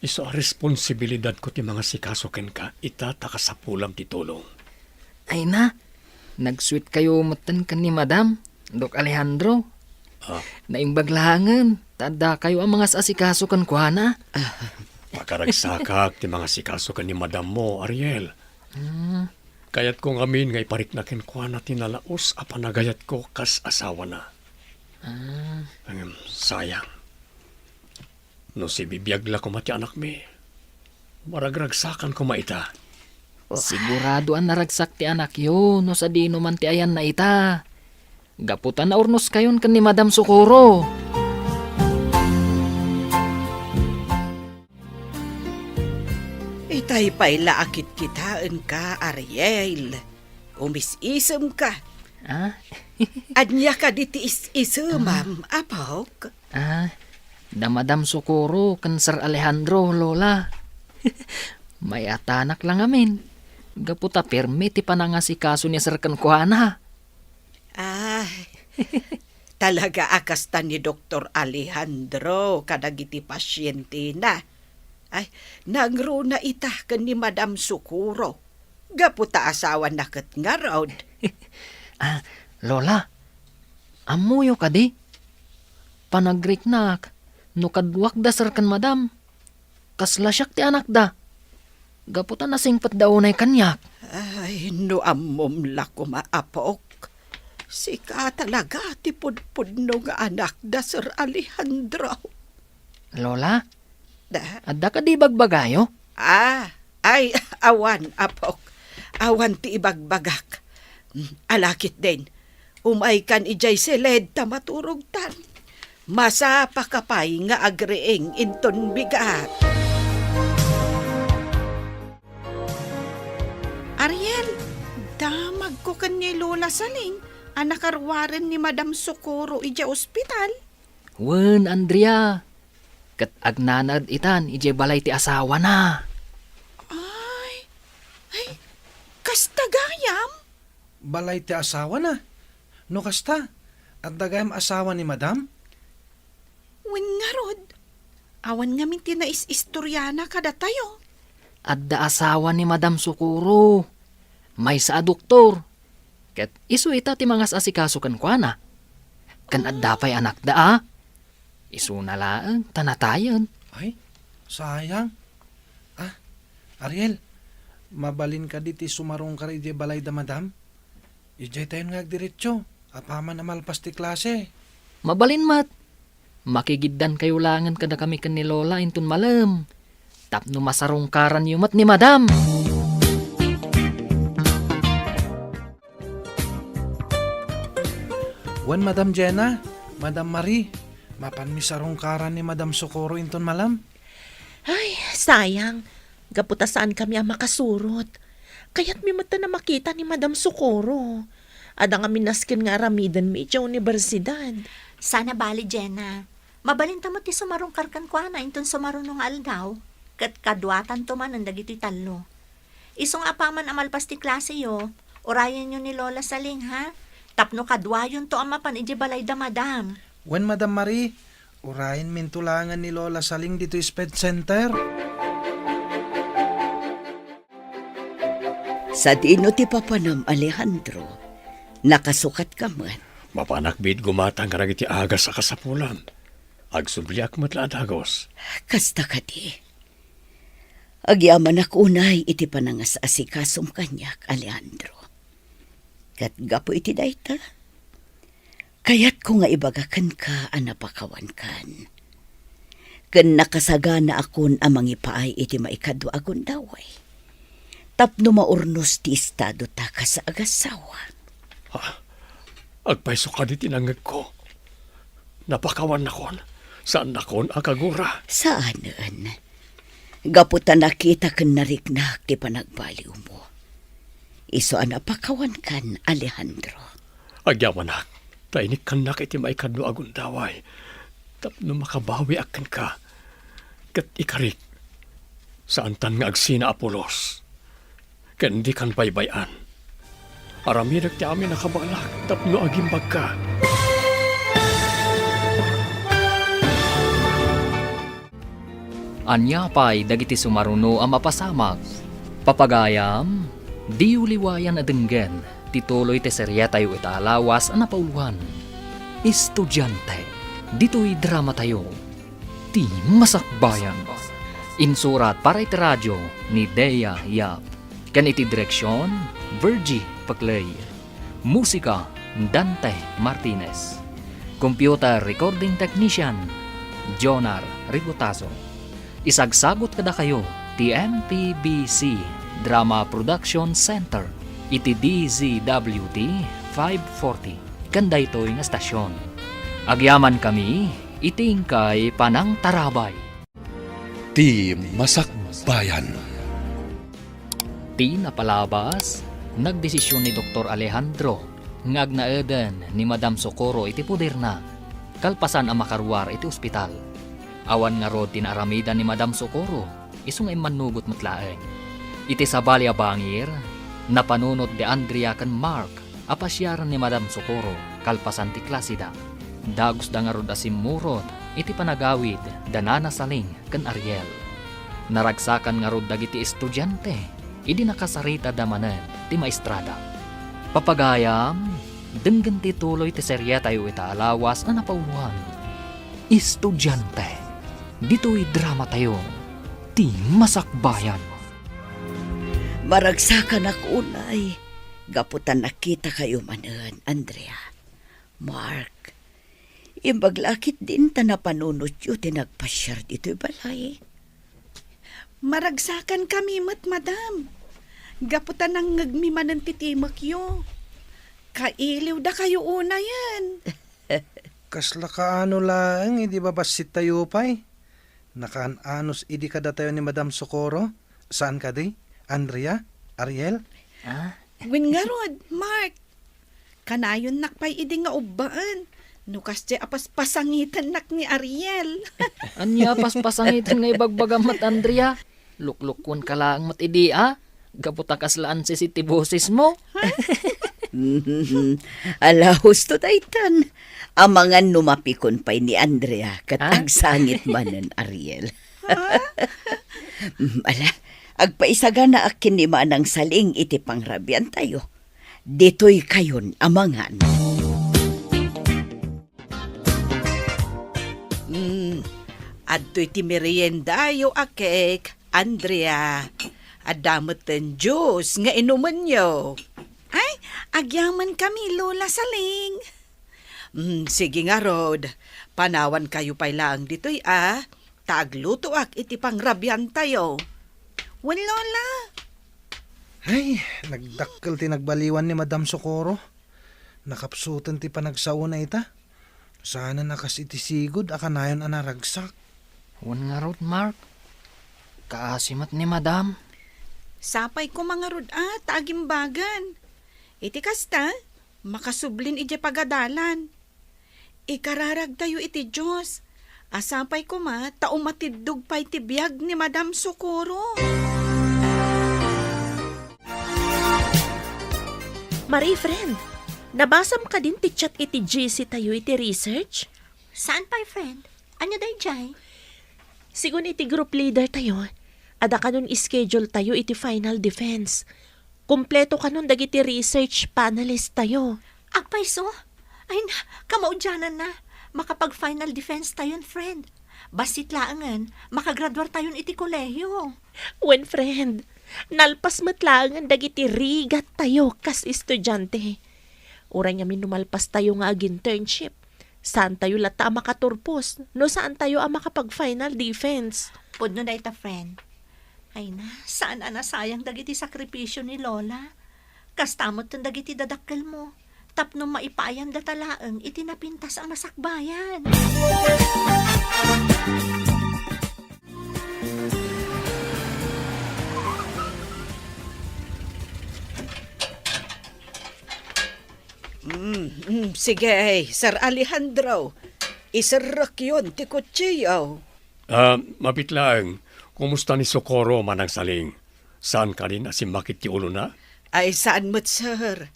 Speaker 10: Iso a responsibilidad ko ti mga sikasukan ka. Itatakasapulam ti tulong.
Speaker 7: Ay na, nag-sweet kayo matan kan ni Madam, Dok Alejandro. Naimbaglangan, tada kayo ang mga asikaso kan kuhana.
Speaker 10: Makaragsakak ti mga sikasukan ni Madam mo, Ariel. Kayat kong amin nga ipariknakin kuhana tinalaos a panagayat ko kas asawa na. Sayang. No si bibiyagla ko mati anak mi. Maragragsakan ko maita.
Speaker 7: Sigurado ang naragsak ti anak yo, no sa dino man ti ayan na ita. Gaputan na urnos kayon kan ni Madam Sukuro.
Speaker 11: Itay pa'y laakit kitaan ka, Ariel. Umisisem ka. Anya ka diti is-isemam, apok.
Speaker 7: Da Madam Sukuro kan Sir Alejandro, Lola. May atanak lang amin. Gaputa permi ti panangasikaso ni Sir Kankuana.
Speaker 11: Talaga akasta ni Dr. Alejandro kadagiti pasyente na. Ay, nagro na itah kan ni Madam Sukuro. Gaputa asawa na kat nga raod.
Speaker 7: Lola, amuyo ka di? Panagriknak, no kadwak da Sir kan Madam. Kaslasyak ti anak da. Gaputa nasingpat daw na kanyak.
Speaker 11: Ay, no amom lako maapok. Sika talaga ti pudpudno nga anak da Sir Alejandro.
Speaker 7: Lola, adda ka di bagbagayo?
Speaker 11: Ay, awan, apok. Awan ti ibagbagak. Alakit din. Umay kan ijay seled ta maturugtan. Masapa kapay nga agreeng inton bigat. Ariel, damag ko kan ni Lola Saling. Anakarwaren ni Madam Sukuro ija ospital.
Speaker 7: Wen, Andrea. Kat agnanad itan, ije balay ti asawa na.
Speaker 11: Ay, kastagayam?
Speaker 9: Balay ti asawa na. No kasta, at dagayam asawa ni Madam?
Speaker 11: Wen nga rod.
Speaker 8: Awan ngamin tinais-istoryana kada tayo.
Speaker 7: Adda asawa ni Madam Sukuro. May sa doktor. Ket isu ita ti mangas asikaso kan kuana. Kan adda pay anak da. Isu na laeng tanatayan.
Speaker 9: Ay, sayang. Ariel, mabalin ka diti sumarong ka rin balay da madam. Ijay tayo nga diretso. Apaman amalpas ti klase.
Speaker 7: Mabalin mat. Makigiddan kayo langan kada kami kan ni Lola intun malam. Tapno masarungkaran yumat ni Madam.
Speaker 9: Wan Madam Jenna, Madam Marie, mapan mi sarungkaran ni Madam Socorro inton malam.
Speaker 3: Ay, sayang. Gaputasaan kami ang makasurot. Kaya't mi mata na makita ni Madam Socorro. Ada nga minaskin nga aramidan mi iti universidad.
Speaker 4: Sana bali, Jenna. Mabalin mo ti sumarong karkan kwa na inton sumarunong aldaw. Kat kadwatan to man ang dagiti talo. Isong apaman amalpas ti klase yo, orayan nyo ni Lola Saling ha? Tapno kadwayon to amapan iji balay da madam.
Speaker 9: Wan Madam Marie, urayin min tulangan ni Lola Saling dito Sped Center.
Speaker 6: Sa dino ti papanam Alejandro, nakasukat ka man.
Speaker 10: Mapanakbid gumatang karag iti agas sa kasapulan. Agsubliak matla dagos.
Speaker 6: Kasta ka di. Agyaman unay iti panangas asikasum kanyak, Alejandro. Kat gapo iti dayta. Kayat ko nga ibagakan ka anapakawan kan. Kan nakasagana akon amang ipaay iti maikadwa agon daway. Tapno maurnos ti estado ta ka sa agasawa.
Speaker 10: Agpaiso ka di tinangag ko. Napakawan nakon. Saan nakon akagura?
Speaker 6: Saanan? Gaputan nakita kan nariknak ti panagbaliw mo. Iso anapakawan kan, Alejandro.
Speaker 10: Agyawanak, tainik kan nak iti maikadwa agon daway. Tapno makabawi akan ka. Kat ikarik, saan tan nga agsina Apolos. Ken di kan baybayan. Aramidak ti amin nakabalak, tapno agimbag ka.
Speaker 2: Anya pa'y dagiti sumaruno ang mapasamag. Papagayam, di uliwayan adenggen, tituloy te serya tayo italawas ang napauluhan. Estudyante, dito'y drama tayo. Ti Masakbayan. Insurat para iti radyo ni Dea Yap. Kan iti direksyon, Virgie Paclay. Musika, Dante Martinez. Computer Recording Technician, Jonar Rigotazo. Isagsagot kada kayo, ti MPBC Drama Production Center, iti DZWT 540, kanda ito'y nga stasyon. Agyaman kami, itingkay panang tarabay.
Speaker 12: Ti Masakbayan.
Speaker 2: Ti napalabas, nagdesisyon ni Dr. Alejandro, ngagnaeden ni Madam Socorro iti puder na, kalpasan ang makaruar iti ospital. Awan nga rod tinaramida ni Madam Socorro, isong imanugot matlaeng. Iti sabali abangir, napanunot de Andrea kan Mark, apasyaran ni Madam Socorro, kalpasan ti klasida. Dagos da nga rod asimurot, iti panagawid, Danana Saling kan Ariel. Naragsakan nga rod dagiti estudyante, idi nakasarita damanen ti maestrada. Papagayam, denggan ti tuloy ti serya tayo italawas na napauluhan. Estudyante. Dito'y drama tayo, ti Masakbayan.
Speaker 6: Maragsakan ako unay. Gaputan nakita kayo manan, Andrea. Mark, imbaglakit din ta na panunot yu tinagpasyar dito'y balay.
Speaker 8: Maragsakan kami madam. Gaputan ang ngagmimanan titimak yo. Kailiw da kayo una yan.
Speaker 9: Kasla ka ano lang, hindi ba basit tayo pa'y? Nakaan-anos idi kada tayo ni Madam Socorro? Saan ka di? Andrea? Ariel?
Speaker 8: Win nga rod, Mark. Kanayon nakpay idi nga ubaan. Nukas di apas pasangitan nak ni Ariel.
Speaker 7: Anya paspasangitan nga ibagbaga mat Andrea. Luklukon ka lang mat idi Gaputa kaslaan si boses mo.
Speaker 6: Ala, husto daytan. Amangan numapikon pa'y ni Andrea kat agsangit manen Ariel. Ala, agpaisaga na akin ni manang saling iti pangrabian tayo. Dito'y kayon amangan.
Speaker 11: Adto'y ti merienda yo akek, Andrea. Adamot ten juice nga inuman yo. Ay, agyaman kami, Lola Saling. Sige nga, Rod. Panawan kayo pa'y lang dito'y Tagluto ak iti pangrabian tayo. Wen, Lola.
Speaker 9: Ay, nagdakkel ti nagbaliwan ni Madam Socorro. Nakapsutan ti panagsauna ita. Sana nakas iti sigod akanayon anaragsak.
Speaker 7: Wan nga rod, Mark. Kaasimat ni Madam.
Speaker 8: Sapay ko mga rod taagimbagan. Iti kasta, makasublin iti pagadalan. Ikararag tayo iti Diyos. Asapay ko taumatidog pa iti biyag ni Madam Socorro.
Speaker 3: Marie, friend, nabasam ka din ti chat iti GC tayo iti research?
Speaker 4: Saan pa'y friend? Anya day jay?
Speaker 3: Sigun iti group leader tayo, ada kanon schedule tayo iti final defense. Kompleto kanon dagiti research panelist tayo.
Speaker 4: Agpaiso? Ay na, kamaudyanan na. Makapag-final defense tayon, friend. Basit laangan, makagraduar tayon iti kolehiyo.
Speaker 3: When friend, nalpas matlangan dagiti rigat tayo kas estudyante. Uray nga minumalpas tayo nga ag-internship. Saan tayo lata makaturpos? No saan tayo makapag-final defense?
Speaker 4: Pudno na ita, friend. Ay na, saan sayang dagiti sakripisyo ni Lola? Kastamot ng dagiti dadakkel mo. Tapno maipayan datalaang itinapintas ang nasakbayan.
Speaker 11: Sige, Sir Alejandro. Isarrak yun, ti kutsiyaw.
Speaker 10: Mapitlaang, kumusta ni Socorro manang saling? Saan ka rin asimakit ti ulo na?
Speaker 11: Ay, saan mo't, sir?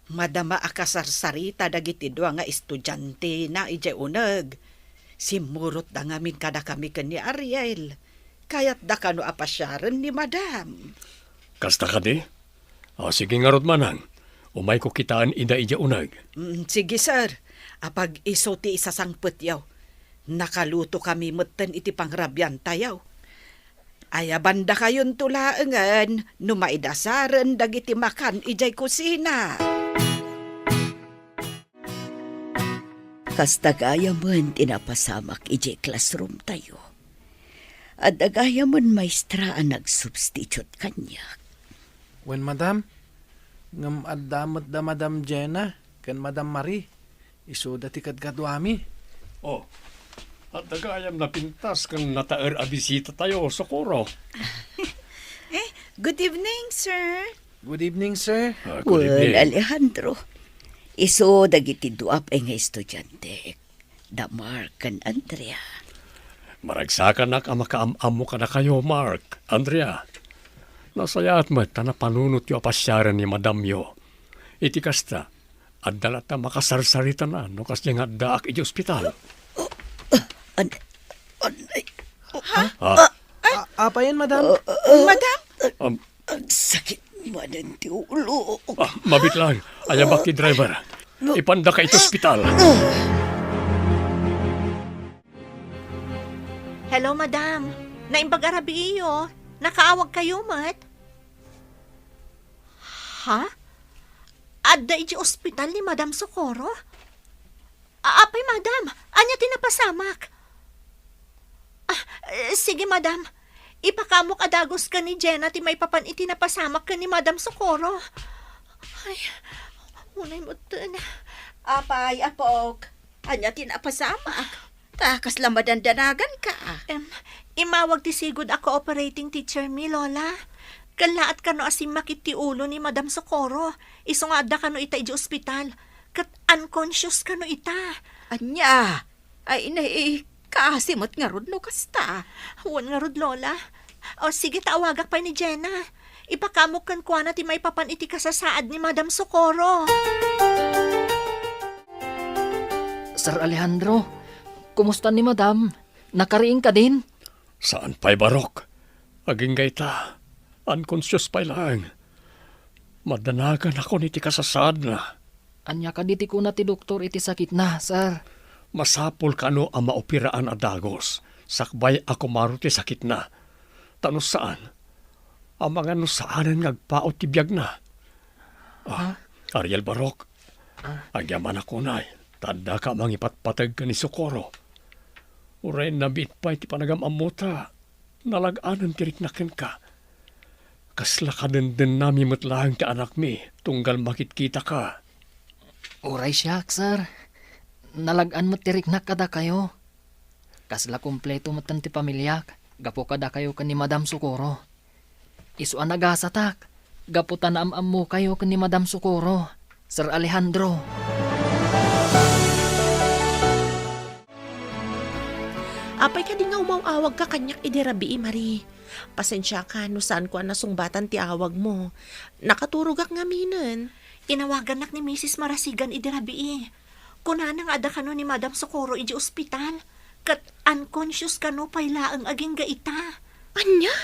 Speaker 11: Madama akasarsarita dagiti dua nga estudyante na ije uneg. Simurot da ngamin kada kami ken ni Ariel. Kayat da kano apasyaran ni Madam.
Speaker 10: Kasta ka di? Sige nga rod manang. Umay ko kitaan ida ije uneg.
Speaker 11: Sige, sir. Apag iso ti isasangpet yaw. Nakaluto kami metten iti pangrabyan tayaw. Aya banda kayon tulaengan no maidasaran dagiti makan ijay kusina.
Speaker 6: Kastagaya man tinapasamak ije classroom tayo. At agaya man maestraan nagsubstitute kanya.
Speaker 9: When Madam, ngam adamot da Madam Jenna, kan Madam Marie, iso dati kadgadwami.
Speaker 10: Oh, at nagayam na pintas kang nataer a bisita tayo, Socorro.
Speaker 8: Good evening, sir.
Speaker 9: Good evening, sir.
Speaker 10: Good evening.
Speaker 6: Alejandro, iso dagiti duap nga estudyante. Damar kan Andrea.
Speaker 10: Maragsakan na ka makaamamo ka na kayo, Mark. Andrea, nasayat mo na panunot yung apasyaran ni Madam yo. Iti kasta, at dalata makasarsarita na no kas nga daak iti ospital.
Speaker 9: Apa yan, Madam?
Speaker 8: Madam?
Speaker 6: Ang sakit manan ti ulo.
Speaker 10: Mabit lang, ayabak ti driver. Ipanda ka iti ospital.
Speaker 4: Hello, madam. Naimbag arabi iyo. Nakaawag kayo, mat? Ha? Adda iti ospital ni Madam Socorro? Apay, madam. Anya tinapasamak? Sige, madam. Ipakamok adagos ka ni Jenna ti may papan itinapasamak ka ni Madam Socorro. Ay, unay mo ito na.
Speaker 5: Apay, apok. Anya tinapasamak. Takas lamadandanagan ka.
Speaker 4: Imawag ti sigud ako operating teacher mi, Lola. Kalaat kano asimakit ti ulo ni Madam Socorro. Isungada kano ita iti ospital. Kat unconscious kano ita.
Speaker 5: Anya? Ay, kaasimot nga rod no kasta.
Speaker 4: Huwan nga rod, Lola. O sige, tawagak pa ni Jenna. Ipakamok kan kwa na ti may papan iti kasasaad ni Madam Socorro.
Speaker 7: Sir Alejandro, kumusta ni Madam? Nakariing ka din?
Speaker 10: Saan pa'y barok? Aging gayta. Unconscious pa'y lang. Madanagan ako niti kasasad na.
Speaker 7: Anya ka diti ko na ti doktor iti sakit na, sir.
Speaker 10: Masapol ka no ang maopiraan a dagos. Sakbay ako maruti sakit na. Tano saan? Ang mga nusaanan ngagpaot ti biyag na. Ariel Barok. Agyaman ako na. Tanda ka mangipatpatag ka ni Socorro. Uray nabit pa iti panagamamuta. Nalaganan tiriknakin ka. Kasla ka din nami matlang ti anak mi. Tunggal makitkita ka.
Speaker 7: Uray siyak, sir. Nalagaan mo tiriknak kada kayo. Kasla kumpleto matan ti pamilyak. Gapo kada kayo kan ni Madam Socorro. Isu ang nagasatak. Gapo tanaam mo kayo kan ni Madam Socorro. Sir Alejandro.
Speaker 3: Apay ka di nga umawawag ka kanyak idirabi, Marie. Pasensya ka no saan ko ang nasungbatan ti awag mo. Nakaturugak nga minan.
Speaker 4: Inawagan nak ni Mrs. Marasigan idirabi. Kunanang ada kano ni Madam Socorro iji ospital. Kat unconscious kano paylaang aging gaita.
Speaker 3: Anya?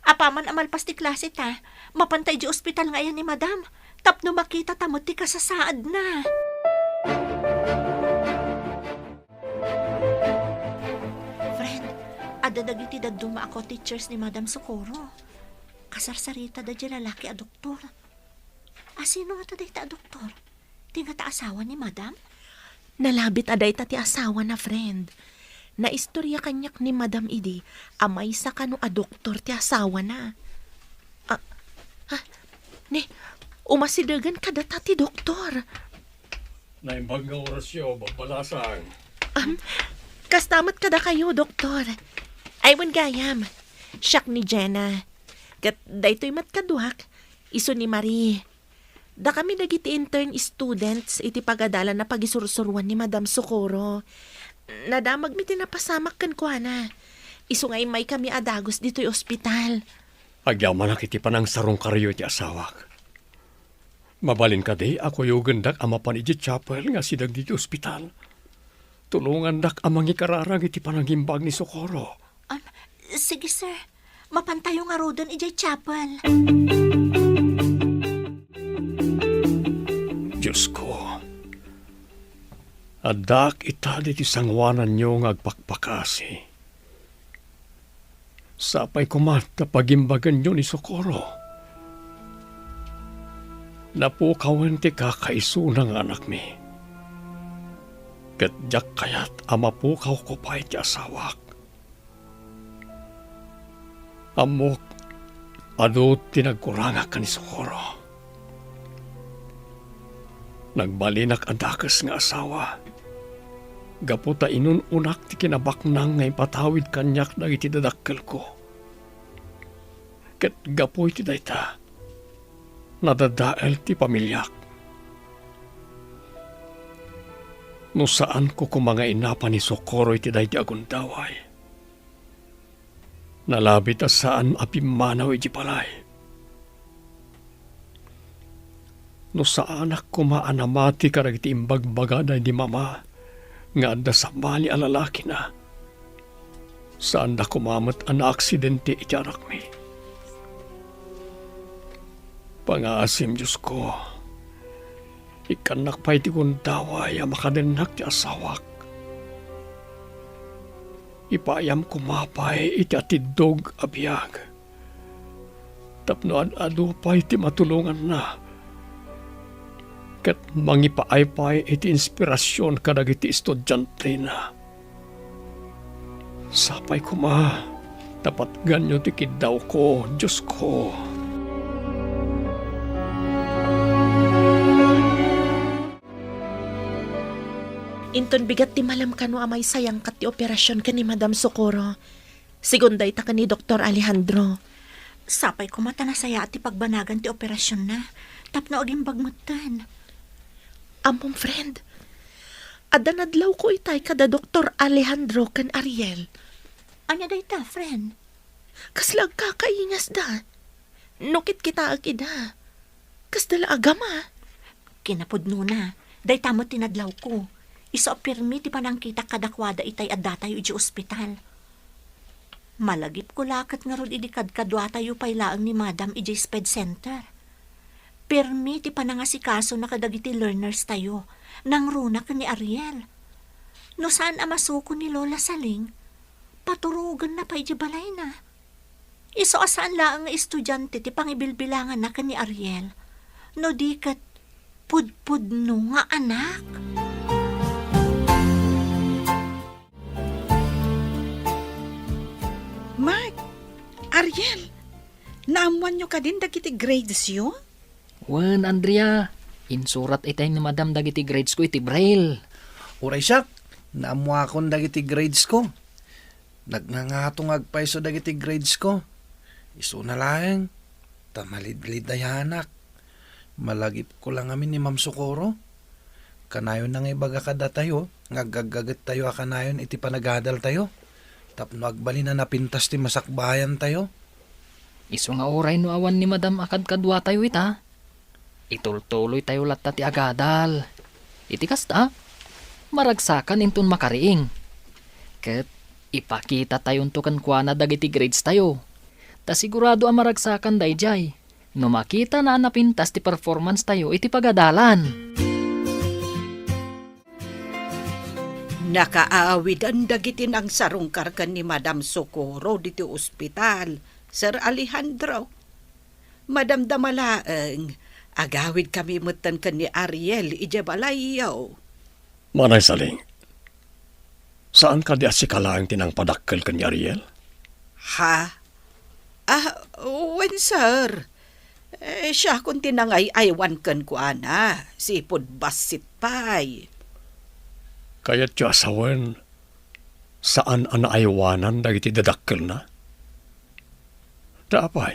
Speaker 4: Apaman amalpas ti klase ta. Mapantay di ospital nga yan ni Madam. Tapno makita tamot ti kasasaad na. Friend, ada dagiti daduma ako teachers ni Madam Socorro. Kasarsarita da di lalaki a doktor. Asino nga taday ta a doktor? Tinga ta asawa ni Madam?
Speaker 3: Nalabit aday ta ti asawa na friend. Naistorya kanyak ni Madam Idi, amay sa kano a doktor ti asawa na. Umasidagan kada ta ti doktor.
Speaker 10: Naimbag nga orasyo, babalasang.
Speaker 3: Kastamat kada kayo, doktor. Aywan gayam. Siyak ni Jenna. Kat daytoy matkaduhak, iso ni Marie. Da kami dagiti intern students iti pagadala na pagisursuruan ni Madam Socorro. Nadamag mi tinapasamak kan ko na. Iso ngay may kami adagos dito'y ospital.
Speaker 10: Agyaman nakiti pa ng sarong karyo ti asawak. Mabalin ka di, ako yung gandak ama pan iti chapel nga sidag diti ospital. Tulungan dak amang ikararang iti panangimbag ni Socorro.
Speaker 4: Sige sir, mapantayo nga rodan ijay chapel.
Speaker 10: Diyos ko, adak itali ti sangwanan nyo ngagpakpakasi. Sapay kumata pagimbagan nyo ni Socorro. Napukawan ti kakaiso ng anak mi. Katjak kayat amapukaw ko pa iti asawak. Amok, ado tinagkuranga ka ni Socorro. Nagbalinak adakas nga asawa. Gaputa inununak ti kinabaknang nga ipatawid kanyak na iti dadakkel ko. Ket gapoy ti dayta. Nadadael ti pamilyak. No saan ko kumanga inapa ni Socorro iti dayti agundaway. Nalabit a saan apimanaw iti palay. No saan ako maanamati karag iti imbagbaga di mama nga adda sa bali a lalaki na. Saan da kumamat ang aksidente iti anak mi. Pangasim Diyos ko, ikanak pa iti kundaway ang makadenak ti asawak. Ipayam kumapay iti atidog abiyag. Tapno adu pa iti matulungan na. Kat mangipaaypay iti inspirasyon kadag iti estudyante na. Sapay kuma, tapat ganyo ti kidaw ko, Diyos ko.
Speaker 3: Inton bigat ti malam kano amay sayang kat ti operasyon ka ni Madam Socorro. Sigunday ta ka ni Dr. Alejandro.
Speaker 4: Sapay kumata na saya at pagbanagan ti operasyon na. Tapno aging bagmutan.
Speaker 3: Among friend, adanadlaw ko itay kada Dr. Alejandro kan Ariel.
Speaker 4: Anya day ta, friend?
Speaker 3: Kaslag kakaingas da. Nukit kita agida. Kas dala agama.
Speaker 4: Kinapudno na. Day tamo tinadlaw ko. Iso pirmi ti panang kita kadakwada itay adda tayo iti ospital. Malagip ko lakat nga rod idikad kadwa tayo pailaang ni Madam iti Sped Center. Pirmi ti panangasikaso na kadagiti learners tayo. Nang runa ka ni Ariel. No saan amasuko ni Lola Saling, paturugan na pa iti balay na. Iso asaan laang nga estudyante ti pangibilbilangan na ka ni Ariel. No di kat pudpud no nga anak.
Speaker 8: Mark, Ariel, naamuan nyo ka din dagiti grades yun?
Speaker 7: Wan, Andrea. Insurat itay ni Madam dagiti grades ko iti braille.
Speaker 9: Uray siya, naamuha akong dagiti grades ko. Nagngangatong agpaiso dagiti grades ko. Iso na lang, tamalid-lid na yanak. Malagip ko lang amin ni Ma'am Socorro. Kanayon nang ibaga kada tayo, ngagagagat tayo akanayon iti panagadal tayo. Tapno agbali na napintas ti masakbayan tayo.
Speaker 7: Iso nga oray no awan ni Madam akad kadwa tayo ita. Itultuloy tayo latta ti agadal. Iti kasta, maragsakan intun makariing. Ket ipakita tayon to kankwana dagiti grades tayo. Ta sigurado ang maragsakan dayjay. No makita na napintas ti performance tayo iti pagadalan.
Speaker 11: Nakaawidan dagiti nang sarungkar kan ni Madam Socorro diti ospital, Sir Alejandro. Madam Damalaeng, agawid kami mutan kan ni Ariel ije balayaw.
Speaker 10: Manay Saling, saan ka di asikalaang tinang padakkel kan ni Ariel?
Speaker 11: Ha? Wen sir. Siya kung tinangay aywan kan ko ana, sipod basit pay.
Speaker 10: Kaya't yung asawan, saan ang naaywanan dagiti dadakkel na? Daapay,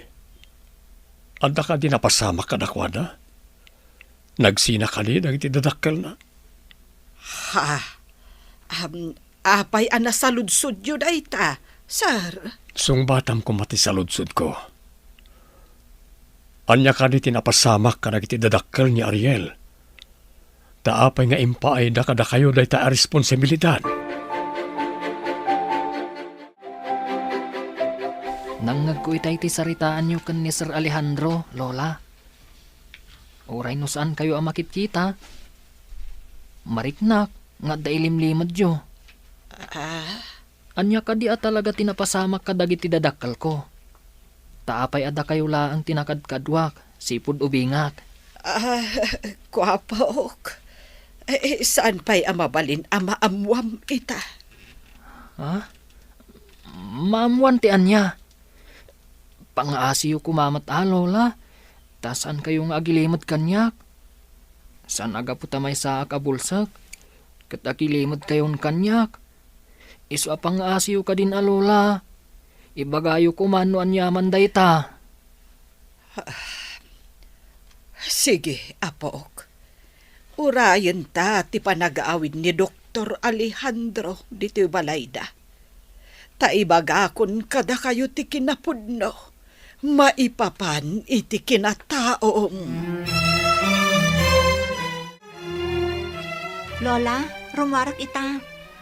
Speaker 10: anda ka di napasama ka dakwada? Nagsina ka di dagiti dadakkel na?
Speaker 11: Ha? Apay ana saludsud yun ay ta, sir.
Speaker 10: Sung batam ko mati sa ludsud ko. Anya ka di tinapasamak ka dagiti dadakkel ni Ariel. Taapay nga impaay da kada kayo day ta responsibilidad.
Speaker 7: Nangagko itay ti saritaan nyo kan ni Sir Alejandro, Lola. Oray no saan kayo ang makikita? Mariknak, nga dailimlimad yo. Anya ka di at talaga tinapasamak ka dagiti dadakkel ko. Taapay ada kayo laang tinakadkadwak, sipud ubingak.
Speaker 11: Kwapok. Saan pa'y amabalin amaamuam ita?
Speaker 7: Ha? Maamuan ti anya. Pangaasiyo kumamat Lola. Tasan kayong agilimod kanyak? San aga puta may sa akabulsak? Kat agilimod kayon kanyak? Iso pangaasiyo ka din Lola. Ibagayo kumano anyaman dayta.
Speaker 11: Sige, apok. Urayan ta ti panagaawid ni Dr. Alejandro dito balayda. Taibagakon kada kayo ti kinapudno. Maipapan iti kinataong.
Speaker 4: Lola, rumarak ita.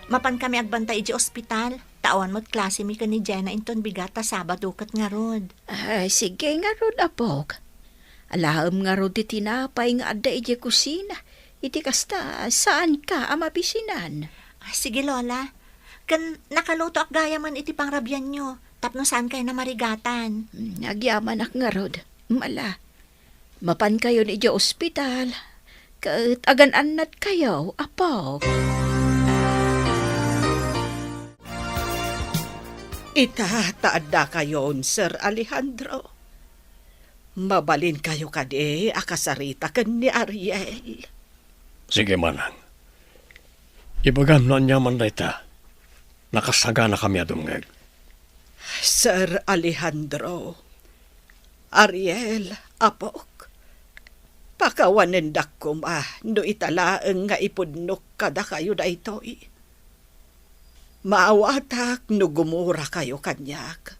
Speaker 4: Mapan kami agbantay iti ospital. Tawan mo't klase mi ka ni Jenna inton bigata Sabado kat nga rod.
Speaker 5: Ay, sige nga rod, apok. Alaam nga rod iti tinapay nga adda iti kusina. Iti kasta, saan ka amabisinan?
Speaker 4: Sige, Lola. Kan nakaluto ak gaya man iti pangrabyan nyo. Tapno saan kayo na marigatan.
Speaker 5: Nagyaman ak nga rod. Mala. Mapan kayo ni iti ospital. Kat agan-anat kayo, apok.
Speaker 11: Itataada kayon, Sir Alejandro. Mabalin kayo kadi akasarita kan ni Ariel.
Speaker 10: Sige manang. Ibagam no anyaman dayta. Nakasaga na kami adungeg.
Speaker 11: Sir Alejandro, Ariel, apok, pakawanen dakom no italaeng nga ipudnok kada kayo da ito'y. Maawatak no gumura kayo kanyak.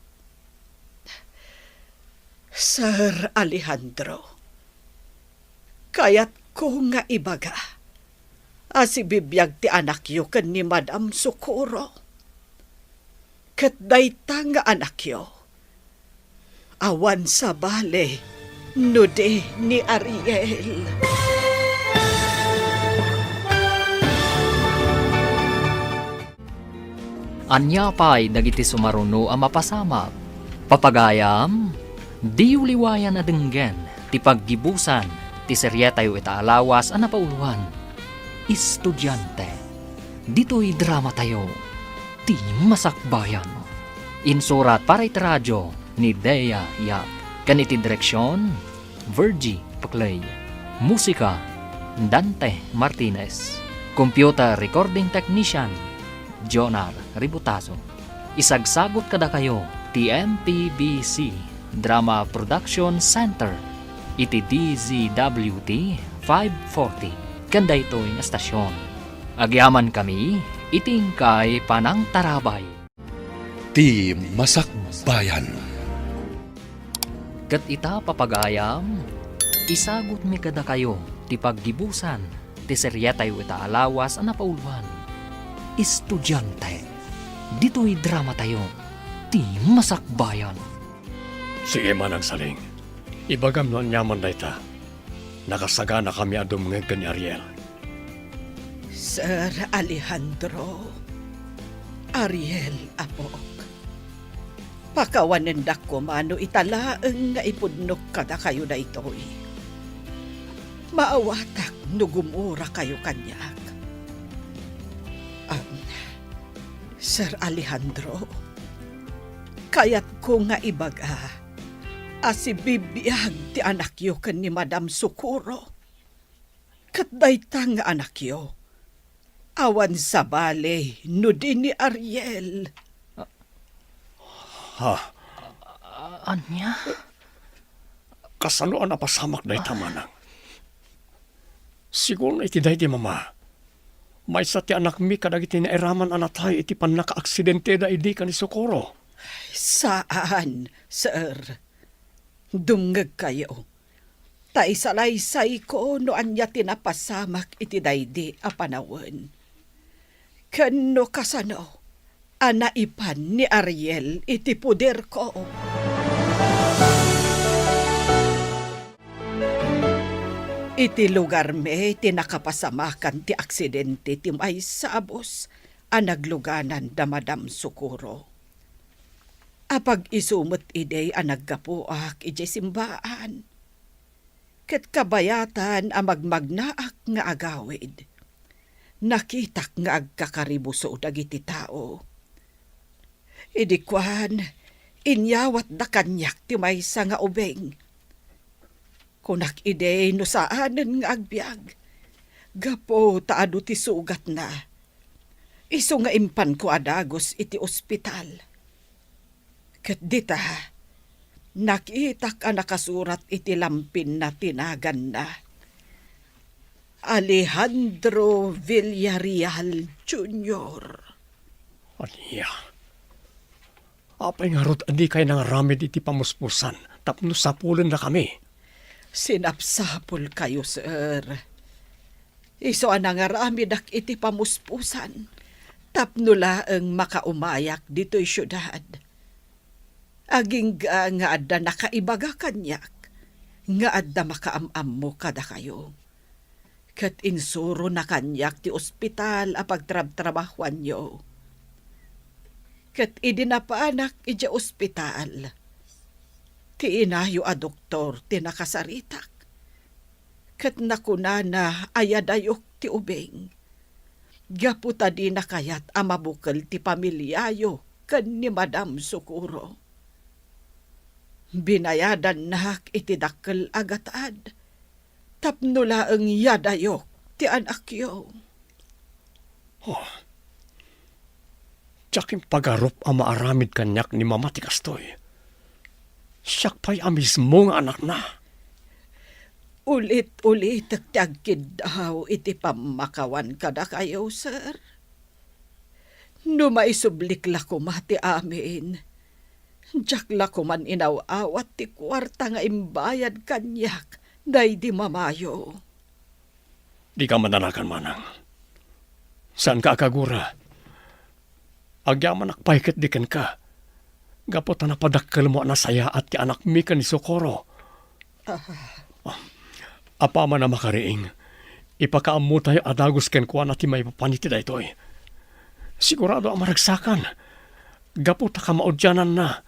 Speaker 11: Sir Alejandro, kayat ko nga ibaga, asibibiyag ti anak yo ken ni Madam Socorro. Ket dayta nga anak yo, awan sa bale, nude ni Ariel.
Speaker 2: Anya pa'y dagiti sumaruno ang mapasamak. Papagayam, di uliwayan na denggen, ti paggibusan, ti serye tayo itaalawas ang napauluhan. Estudyante, dito'y drama tayo, ti masakbayan. Insurat para iti radyo ni Dea Yap. Kaniti direksyon, Virgie Paclay. Musika, Dante Martinez. Computer Recording Technician, Jonar Ributaso. Isagsagot kada kayo ti MPBC Drama Production Center iti DZWT 540 kanda ito yung estasyon. Agyaman kami iting kay Panang Tarabay.
Speaker 12: Ti Masakbayan.
Speaker 2: Kat ita papagayam, isagot mi kada kayo ti paggibusan ti serye tayo itaalawas ang napauluan. Estudyante, dito'y drama tayo, ti masakbayan.
Speaker 10: Sige man ang saling. Ibagam no nyaman na ita. Nakasagana kami adumngeg ni Ariel.
Speaker 11: Sir Alejandro, Ariel apok. Pakawanen ko mano italaeng nga ipudnok kada kayo na ito'y. Maawatak no gumura kayo kanyak. Sir Alejandro, kayat ko nga ibaga, asibibiyag ti anak yo ken ni Madam Socorro. Kat dayta nga anak yo, awan sa bale, no din ni Ariel.
Speaker 10: Ha?
Speaker 2: Anya?
Speaker 10: Kasano ang napasamak na itamanang? Siguro na itiday di mama. May sa ti anak mi kadagiti na iraman anatay iti pan naka-aksidente da idi ka ni Socorro.
Speaker 11: Saan, sir? Dumngeg kayo. Taisalaysay ko no anya tinapasamak iti daydi a panawen. Kano kasano, anaipan ni Ariel iti puder ko. Iti lugar me tinakapasamakan ti aksidente ti may sabos a nagluganan da Madam Socorro. Apag isumot ide a naggapuak ije simbaan. Ket kabayatan a magmagnaak nga agawid. Nakitak nga agkakaribuso dagiti tao. Idikwan, inyawat da kanyak ti maysa nga ubeng. Kunak ide no saanen nga agbyag. Gapo taado ti sugat na. Iso nga impan ko adagos iti ospital. Ket dita, nakitak a nakasurat iti lampin na tinagan na. Alejandro Villarreal Jr.
Speaker 10: Aniya. Apay nga rod adi kay nang ramid iti pamuspusan tapno sapulen na kami.
Speaker 11: Sinapsapol kayo, sir. Iso anangaramid ak iti pamuspusan. Tapno laeng makaumayak dito'y syudad. Aging nga adda nakaibaga kanyak. Nga adda makaamam mo kada kayo. Kat insuro na kanyak ti ospital a pagtrab-trabahuan nyo. Kat idinapaanak ija ospital. Ti inayo a doktor ti nakasaritak. Kat nakunana ayadayok ti ubeng. Gaputa di na kayat a mabukal ti pamilyayo kan ni Madam Socorro. Binayadan nak iti dakkel agatad. Tapno laeng yadayok ti anak yo.
Speaker 10: Oh. Tsaking pagarup ang maaramid kanyak ni Mama ti kastoy. Siyak pa'y amismo nga anak na.
Speaker 11: Ulit-ulit tagkid daw iti pamakawan kada kayo, sir. No maisublikla ko mati amin. Jakla ko man inaw-awat ti kwarta nga imbayad kanyak, day di mamayo.
Speaker 10: Di ka mananakan manang. Saan ka akagura? Agyaman akpaiket di ken ka. Gapot na napadakkel mo na saya at ti anak mi kan ni Socorro. Apa man na makariing, ipakaamu tayo adagos ken kuha na ti may papaniti da ito'y. Sigurado ang maragsakan. Gapot na kamaudyanan na.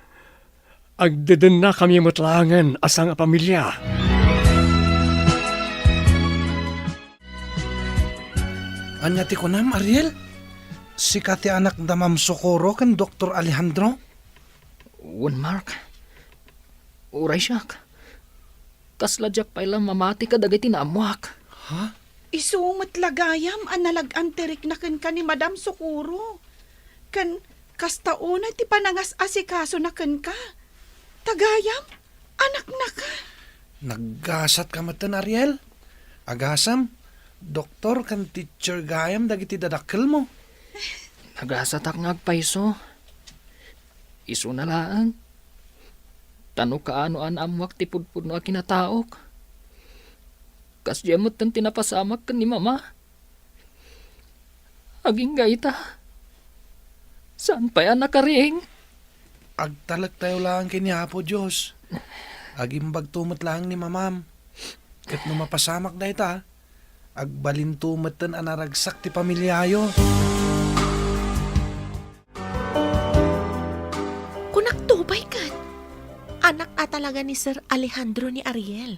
Speaker 10: Agdeden na kami matlangan asang pamilya.
Speaker 9: Anya ti kunam, Ariel? Si kati anak da Ma'am Socorro kan Dr. Alejandro?
Speaker 7: Un Mark. Uray siyak. Kasladyak pa ilang mamati ka dagay tinamuak.
Speaker 9: Ha?
Speaker 8: Isumot lagayam analag anterik na kan ni Madam Socorro. Kan kastauna ti panangas asikaso na kan ka. Tagayam, anak na ka.
Speaker 9: Naggasat ka matan, Ariel? Agasam, doktor kan teacher gayam dagiti dadakkel mo.
Speaker 7: Nagasatak ngagpaiso. Iso na lang. Tano kaano amwak ti pudpud no akinataok. Kas jemot tan tinapasamak kan ni mama. Aging gaita. Saan pa yan nakaring?
Speaker 9: Agtalag tayo lang kiniapo, Diyos. Agimbag tumot lang ni mamam. Kat no mapasamak na ita, agbalin tumatan anaragsak ti pamilyayo.
Speaker 3: Kunaktubay kat. Anak talaga ni Sir Alejandro ni Ariel.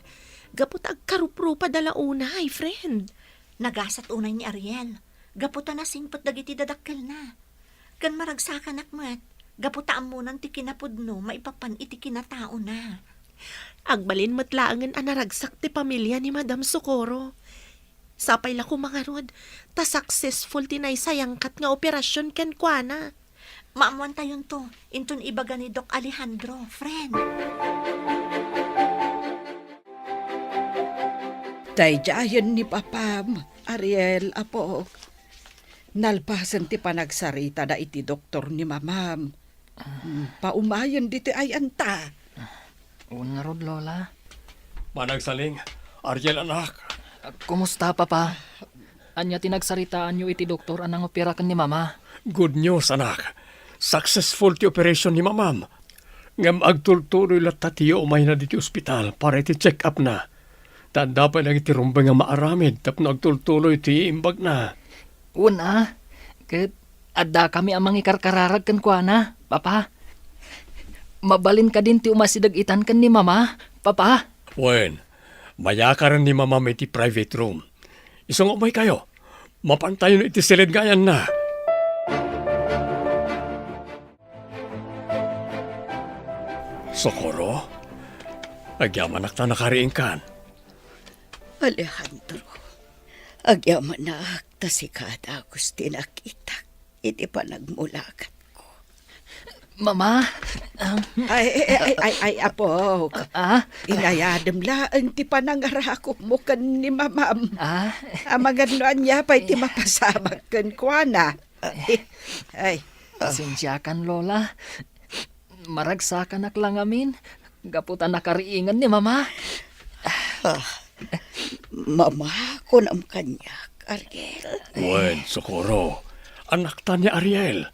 Speaker 3: Gapot agkarupro pa dalauna, ay friend.
Speaker 4: Nagasat unay ni Ariel. Gaputa na singpot dagiti dadakkel na. Kan maragsakan akmat. Gaputaan mo nang ti kinapudno, maipapan iti kinatao na.
Speaker 3: Agbalin matlaangan anaragsak ti pamilya ni Madam Socorro. Sapay la ko mga rod, ta successful tinay sayangkat nga operasyon ken kuana.
Speaker 4: Maamuan tayon to, inton ibaga ni Doc Alejandro, friend.
Speaker 11: Dayjayan ni Papam, Ariel, apo. Nalpasan ti panagsarita da iti doktor ni Mamam. Paumayan diti ay anta.
Speaker 7: Un nga rod, Lola.
Speaker 10: Managsaling, Ariel anak.
Speaker 7: Kumusta, Papa? Anya tinagsaritaan nyo iti doktor anang opera kan ni mama.
Speaker 10: Good news anak. Successful ti operation ni mamam. Ngam agtultuloy latta tiyo umay na diti ospital para iti check up na. Tanda pa lang iti rumbang nga maaramid tapno agtultuloy ti imbag na.
Speaker 7: Una, ket adda kami amang ikarkararag kan kuana, Papa. Mabalin ka din ti umasidag itan kan ni mama, Papa.
Speaker 10: Wen, mayakaran ni mamam iti private room. Isang umay kayo. Mapantayon iti silid gayan na. Socorro, agyaman akta nakariing kan.
Speaker 6: Alejandro, agyaman na akta si kada Agustin nakita. Iti pa nagmulakat ko.
Speaker 7: Mama,
Speaker 11: Ay, apo. Inayadam laang ti panangarakop mo kan ni mamam. Amaganoan niya pa iti mapasamak kan kuana. Ay,
Speaker 7: pasensyakan, Lola. Maragsakan lang amin. Gaputan nakariingan ni mama.
Speaker 6: Mama ko nam kanyak, Ariel.
Speaker 10: Wen, Socorro, anak ta ni Ariel.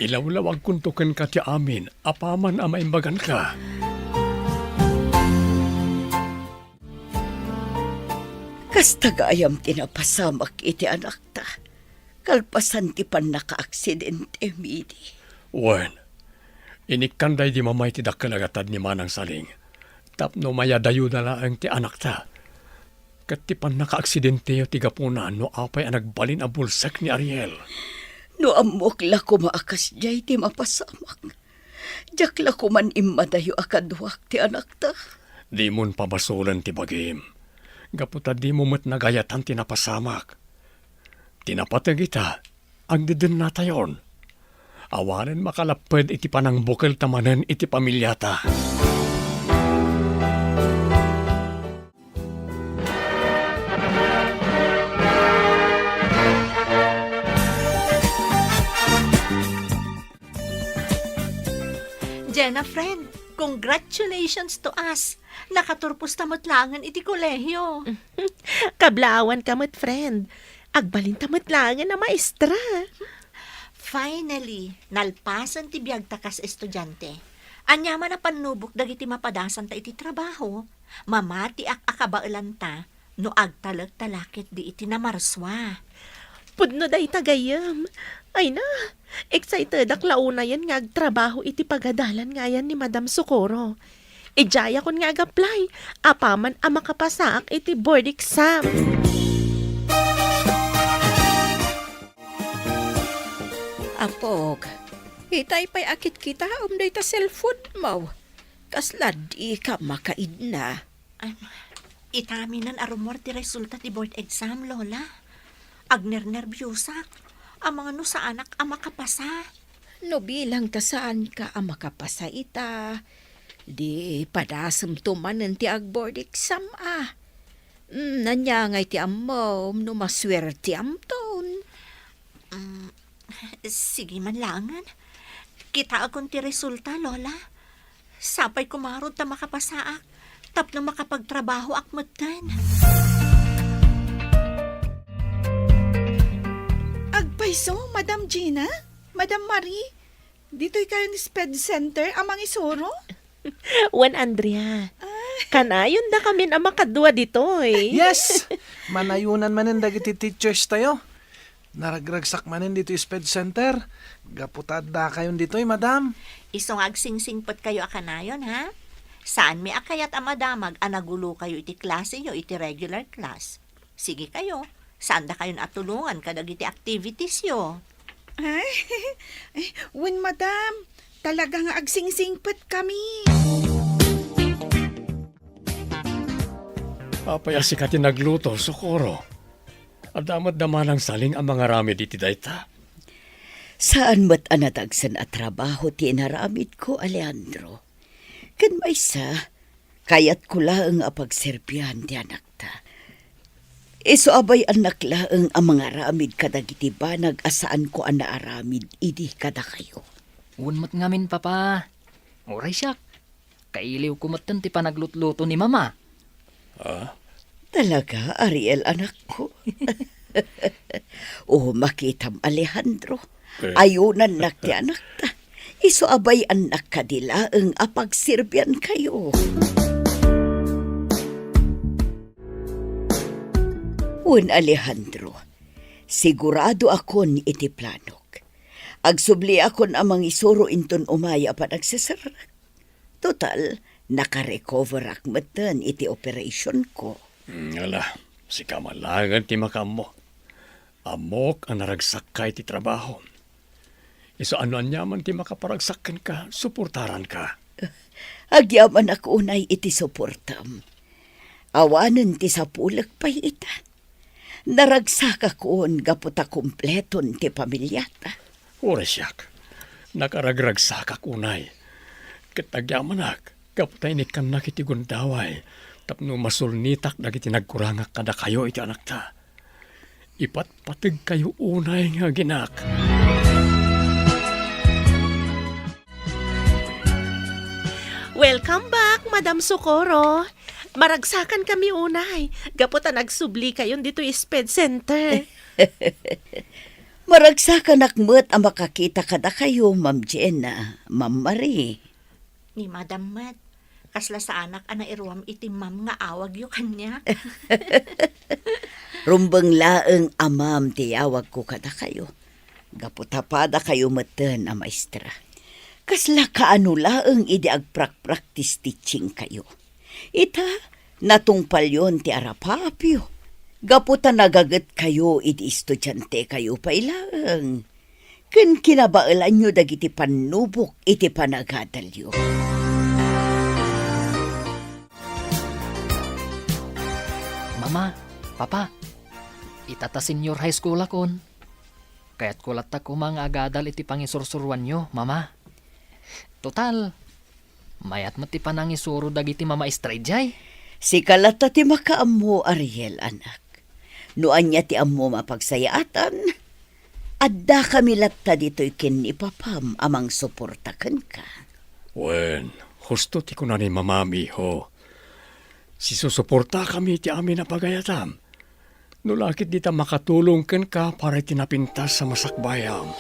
Speaker 10: Ilaw-lawag kuntukan ka ti amin, apaman ang maimbagan ka.
Speaker 6: Kas tagayam tinapasamak iti anak ta. Kalpasan ti pan naka-aksidente, midi.
Speaker 10: Wen, inikanday di mamay ti dakalagatad ni Manang Saling. Tapno mayadayo na lang ti anak ta. Kat ti pan naka-aksidente ti gapunan no apay ang nagbalin ang bulsak ni Ariel.
Speaker 6: No amok la ko maakas jay ti mapasamak. Jak la ko man imadayo akadwak ti anak ta.
Speaker 10: Di mon pabasulan ti bagim. Gaputa di mo mat nagayatan ti napasamak. Tinapatag ita, ang didin na tayon. Awanen makalapad iti panang bukal tamanan iti pamilyata.
Speaker 4: Jenna, friend, congratulations to us. Nakaturpos tamot langan iti kolehyo.
Speaker 3: Kablawan kamot, friend. Agbalin tamot langan na maestra.
Speaker 4: Finally, nalpasan ti biyag takas estudyante. Anyaman na panubok dagiti mapadasan ta iti trabaho. Mamati akabailan ta no agtalag talakit di iti namarswa.
Speaker 3: Pudno day tagayam. Ay na, excited ak launa yan nga agtrabaho iti pagadalan nga yan ni Madam Socorro. Ijaya kon nga ag-apply. Apaman ang makapasaak iti board exam.
Speaker 5: Apog, itay pa'y akit kita umday ta cellphone mo. Kaslad ka makaid na.
Speaker 4: Itaminan arumor ti resulta ti board exam, Lola. Agner-nervyosak. Ang mga no sa anak ang makapasa.
Speaker 5: No bilang ta saan ka ang makapasa ita. Di padasam tumanan ti agboard exam Nanyangay ti amom no maswerte amton.
Speaker 4: Sige man langan. Kita akong ti resulta, Lola. Sapay kumarod ta makapasaak. Tapno makapagtrabaho akmatan.
Speaker 8: Agpaiso, Madam Gina? Madam Marie? Dito'y kayo ni Sped Center, amang isuro?
Speaker 3: Juan Andrea. Kanayon na kami na makadua dito eh.
Speaker 9: Yes! Manayunan manin dagiti teachers tayo. Naragragsak manin dito yung Sped Center. Gaputad da kayon dito madam.
Speaker 4: Isong agsingsingpot kayo akanayon, ha? Saan may akayat amadamag anagulo kayo iti klase nyo, iti regular class? Sige kayo. Saan da kayo natulungan kadag iti activities yo?
Speaker 8: Ay, when Madam, talagang agsingsingpot kami.
Speaker 10: Apaya si kati nagluto, Socorro. Adamat daman ang saling ang mga ramid iti dayta.
Speaker 6: Saan mat anatagsan at trabaho ti inaramid ko, Alejandro? Kan may sa, kayat ko laang apagserbihan ti anak ta. Iso abay anak laang ang mga ramid kadagiti banag asaan ko ang naaramid, idi kada kayo.
Speaker 2: Unmat ngamin, papa. Oray siyak. Kailiw kumatan ti panaglutluto ni mama.
Speaker 6: Talaga, Ariel, anak ko. Makitam, Alejandro. Ayunan nak ti anak ta. Iso abay anak kadila ang apagsirbyan kayo. Alejandro, sigurado akon iti planok. Agsubli akon amang isuro inton umaya pa nagsasarak. Total, nakarecover akmatan iti operation ko.
Speaker 10: Ala, si kamalangan ti makamo. Amok ang naragsak ka iti trabaho. Iso ano anyaman ti makaparagsakan ka, suportaran ka.
Speaker 6: Agyaman ako unay iti suportam. Awanan ti sapulak pa'y ita. Naragsak akoon gaputa kumpleton ti pamilyata.
Speaker 10: Oresyak, nakaragragsak unay. Katagyaman kaputay ni kanak iti gundaway. Tapno masulnitak dagiti nagkurangak kada kayo iti anak ta. Ipatpatig kayo unay nga ginak.
Speaker 3: Welcome back, Madam Socorro. Maragsakan kami unay. Gaputa nagsubli kayon dito yung Sped Center.
Speaker 6: Maragsakan akmet ang makakita kada kayo, Ma'am Jenna, Ma'am Marie.
Speaker 4: Ni Madam Mat, kasla sa anak ana iruam iti ma'am nga awag yo kanya.
Speaker 6: Rumbang laeng amam tiyawag ko kada kayo. Gaputapada kayo matan a maestra. Kasla kaano laeng idi agprak-practice teaching kayo. Ita, natungpal yon ti arapapyo. Gaputa nagagat kayo iti estudyante kayo pa ilang. Ken kinabailan nyo dagiti panubok iti panagadalyo.
Speaker 2: Mama, papa, itata senior high school akon. Kaya't kulat ako mga agadal iti pangisursuruan nyo, mama. Total, mayat mo ti panangisuro dagiti mama estrejay.
Speaker 6: Si kalata ti makaammo, Ariel, anak. Noan niya ti ammo mapagsayaatan. Adda kami latta dito'y kin ni papam amang suportakan ka.
Speaker 10: Wen, husto ti ko na ni mamami ho. Si susuporta kami ti amin na pagayatam. Nulakit di ta makatulong ken ka para tinapintas sa masakbayam.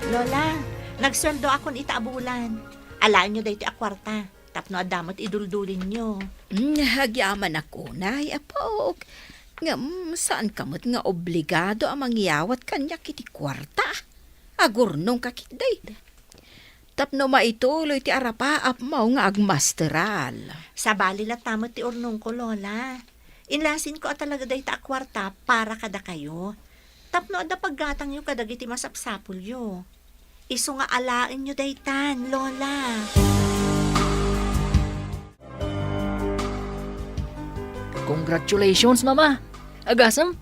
Speaker 4: Lola, nagsweldo akon itaabulan. Alaan nyo dahi ti akwarta. Tapno adamot iduldulin nyo.
Speaker 5: Hagyaman ako, nay, apog. Saan kamot nga obligado ang mangyawat kanya kiti kwarta? Agurnong kakitday. Tapno maituloy ti arapaap mo nga agmasteral.
Speaker 4: Sa bali la tamot ti urnong ko, Lola. Inlasin ko at talaga dahi ta akwarta para kada kayo. Tapno adda paggatang yo kadagiti masapsapul yo. Iso nga alain nyo daytan, Lola.
Speaker 2: Congratulations, Mama! Agasam,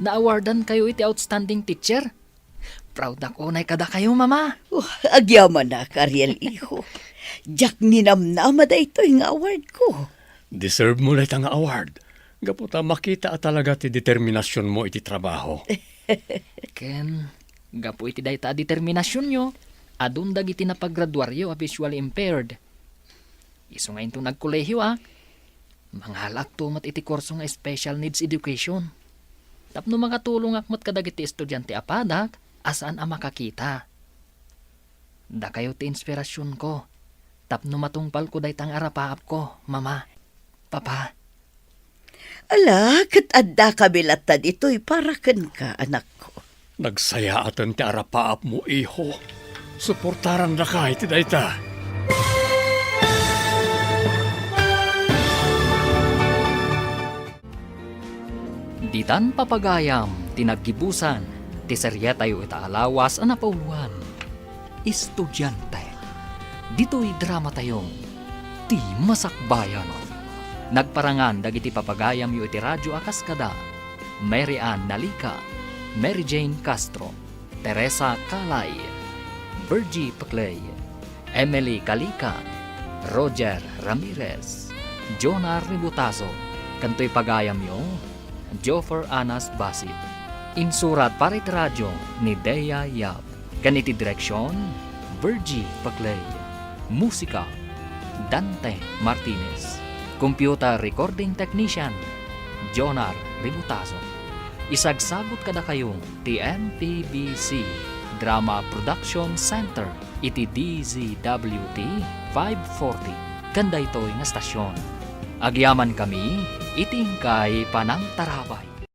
Speaker 2: na-awardan kayo iti outstanding teacher. Proud ako na kada kayo, Mama.
Speaker 6: Agyaman na, Ariel, iho. Jak ninamnama da ito yung award ko.
Speaker 10: Deserve mo lang ang award. Gaputa makita at talaga ti determinasyon mo iti trabaho.
Speaker 2: Ken, gapo iti dayta determinasyon nyo. Adun dagiti na paggraduaryo a visually impaired. Iso nga into nagkolehiyo Manghalak tumat iti kurso nga special needs education. Tapno makatulong akmat kadagiti estudyante apadak, asaan ang makakita. Da kayo ti inspirasyon ko. Tapno matungpal ko daytang arapaap ko, Mama, Papa.
Speaker 6: Ala, kat adda kabilatan ito'y para kan ka, anak ko.
Speaker 10: Nagsaya atan ti arapaap mo, iho. Suportaran na ka iti dayta.
Speaker 2: Ditan papagayam, tinaggibusan, ti seryetayo itaalawas ang napauluan. Estudyante. Dito'y drama tayo, ti masakbayan. Nagparangan dagiti papagayam yu iti radyo akaskada. Mary Ann Nalica, Mary Jane Castro, Teresa Calay, Virgie Paclay, Emily Calica, Roger Ramirez, Jonah Ributaso, kanto'y pagayam yu, Joffer Anas Basit. Insurat parit radyo ni Dea Yap. Ganiti direksyon, Virgie Paclay. Musika, Dante Martinez. Computer recording technician, Jonar Ributaso. Isagsagot kada kayong TMPBC Drama Production Center iti DZWT 540 kanda ito'y nga stasyon. Agyaman kami, itingkay panang tarabay.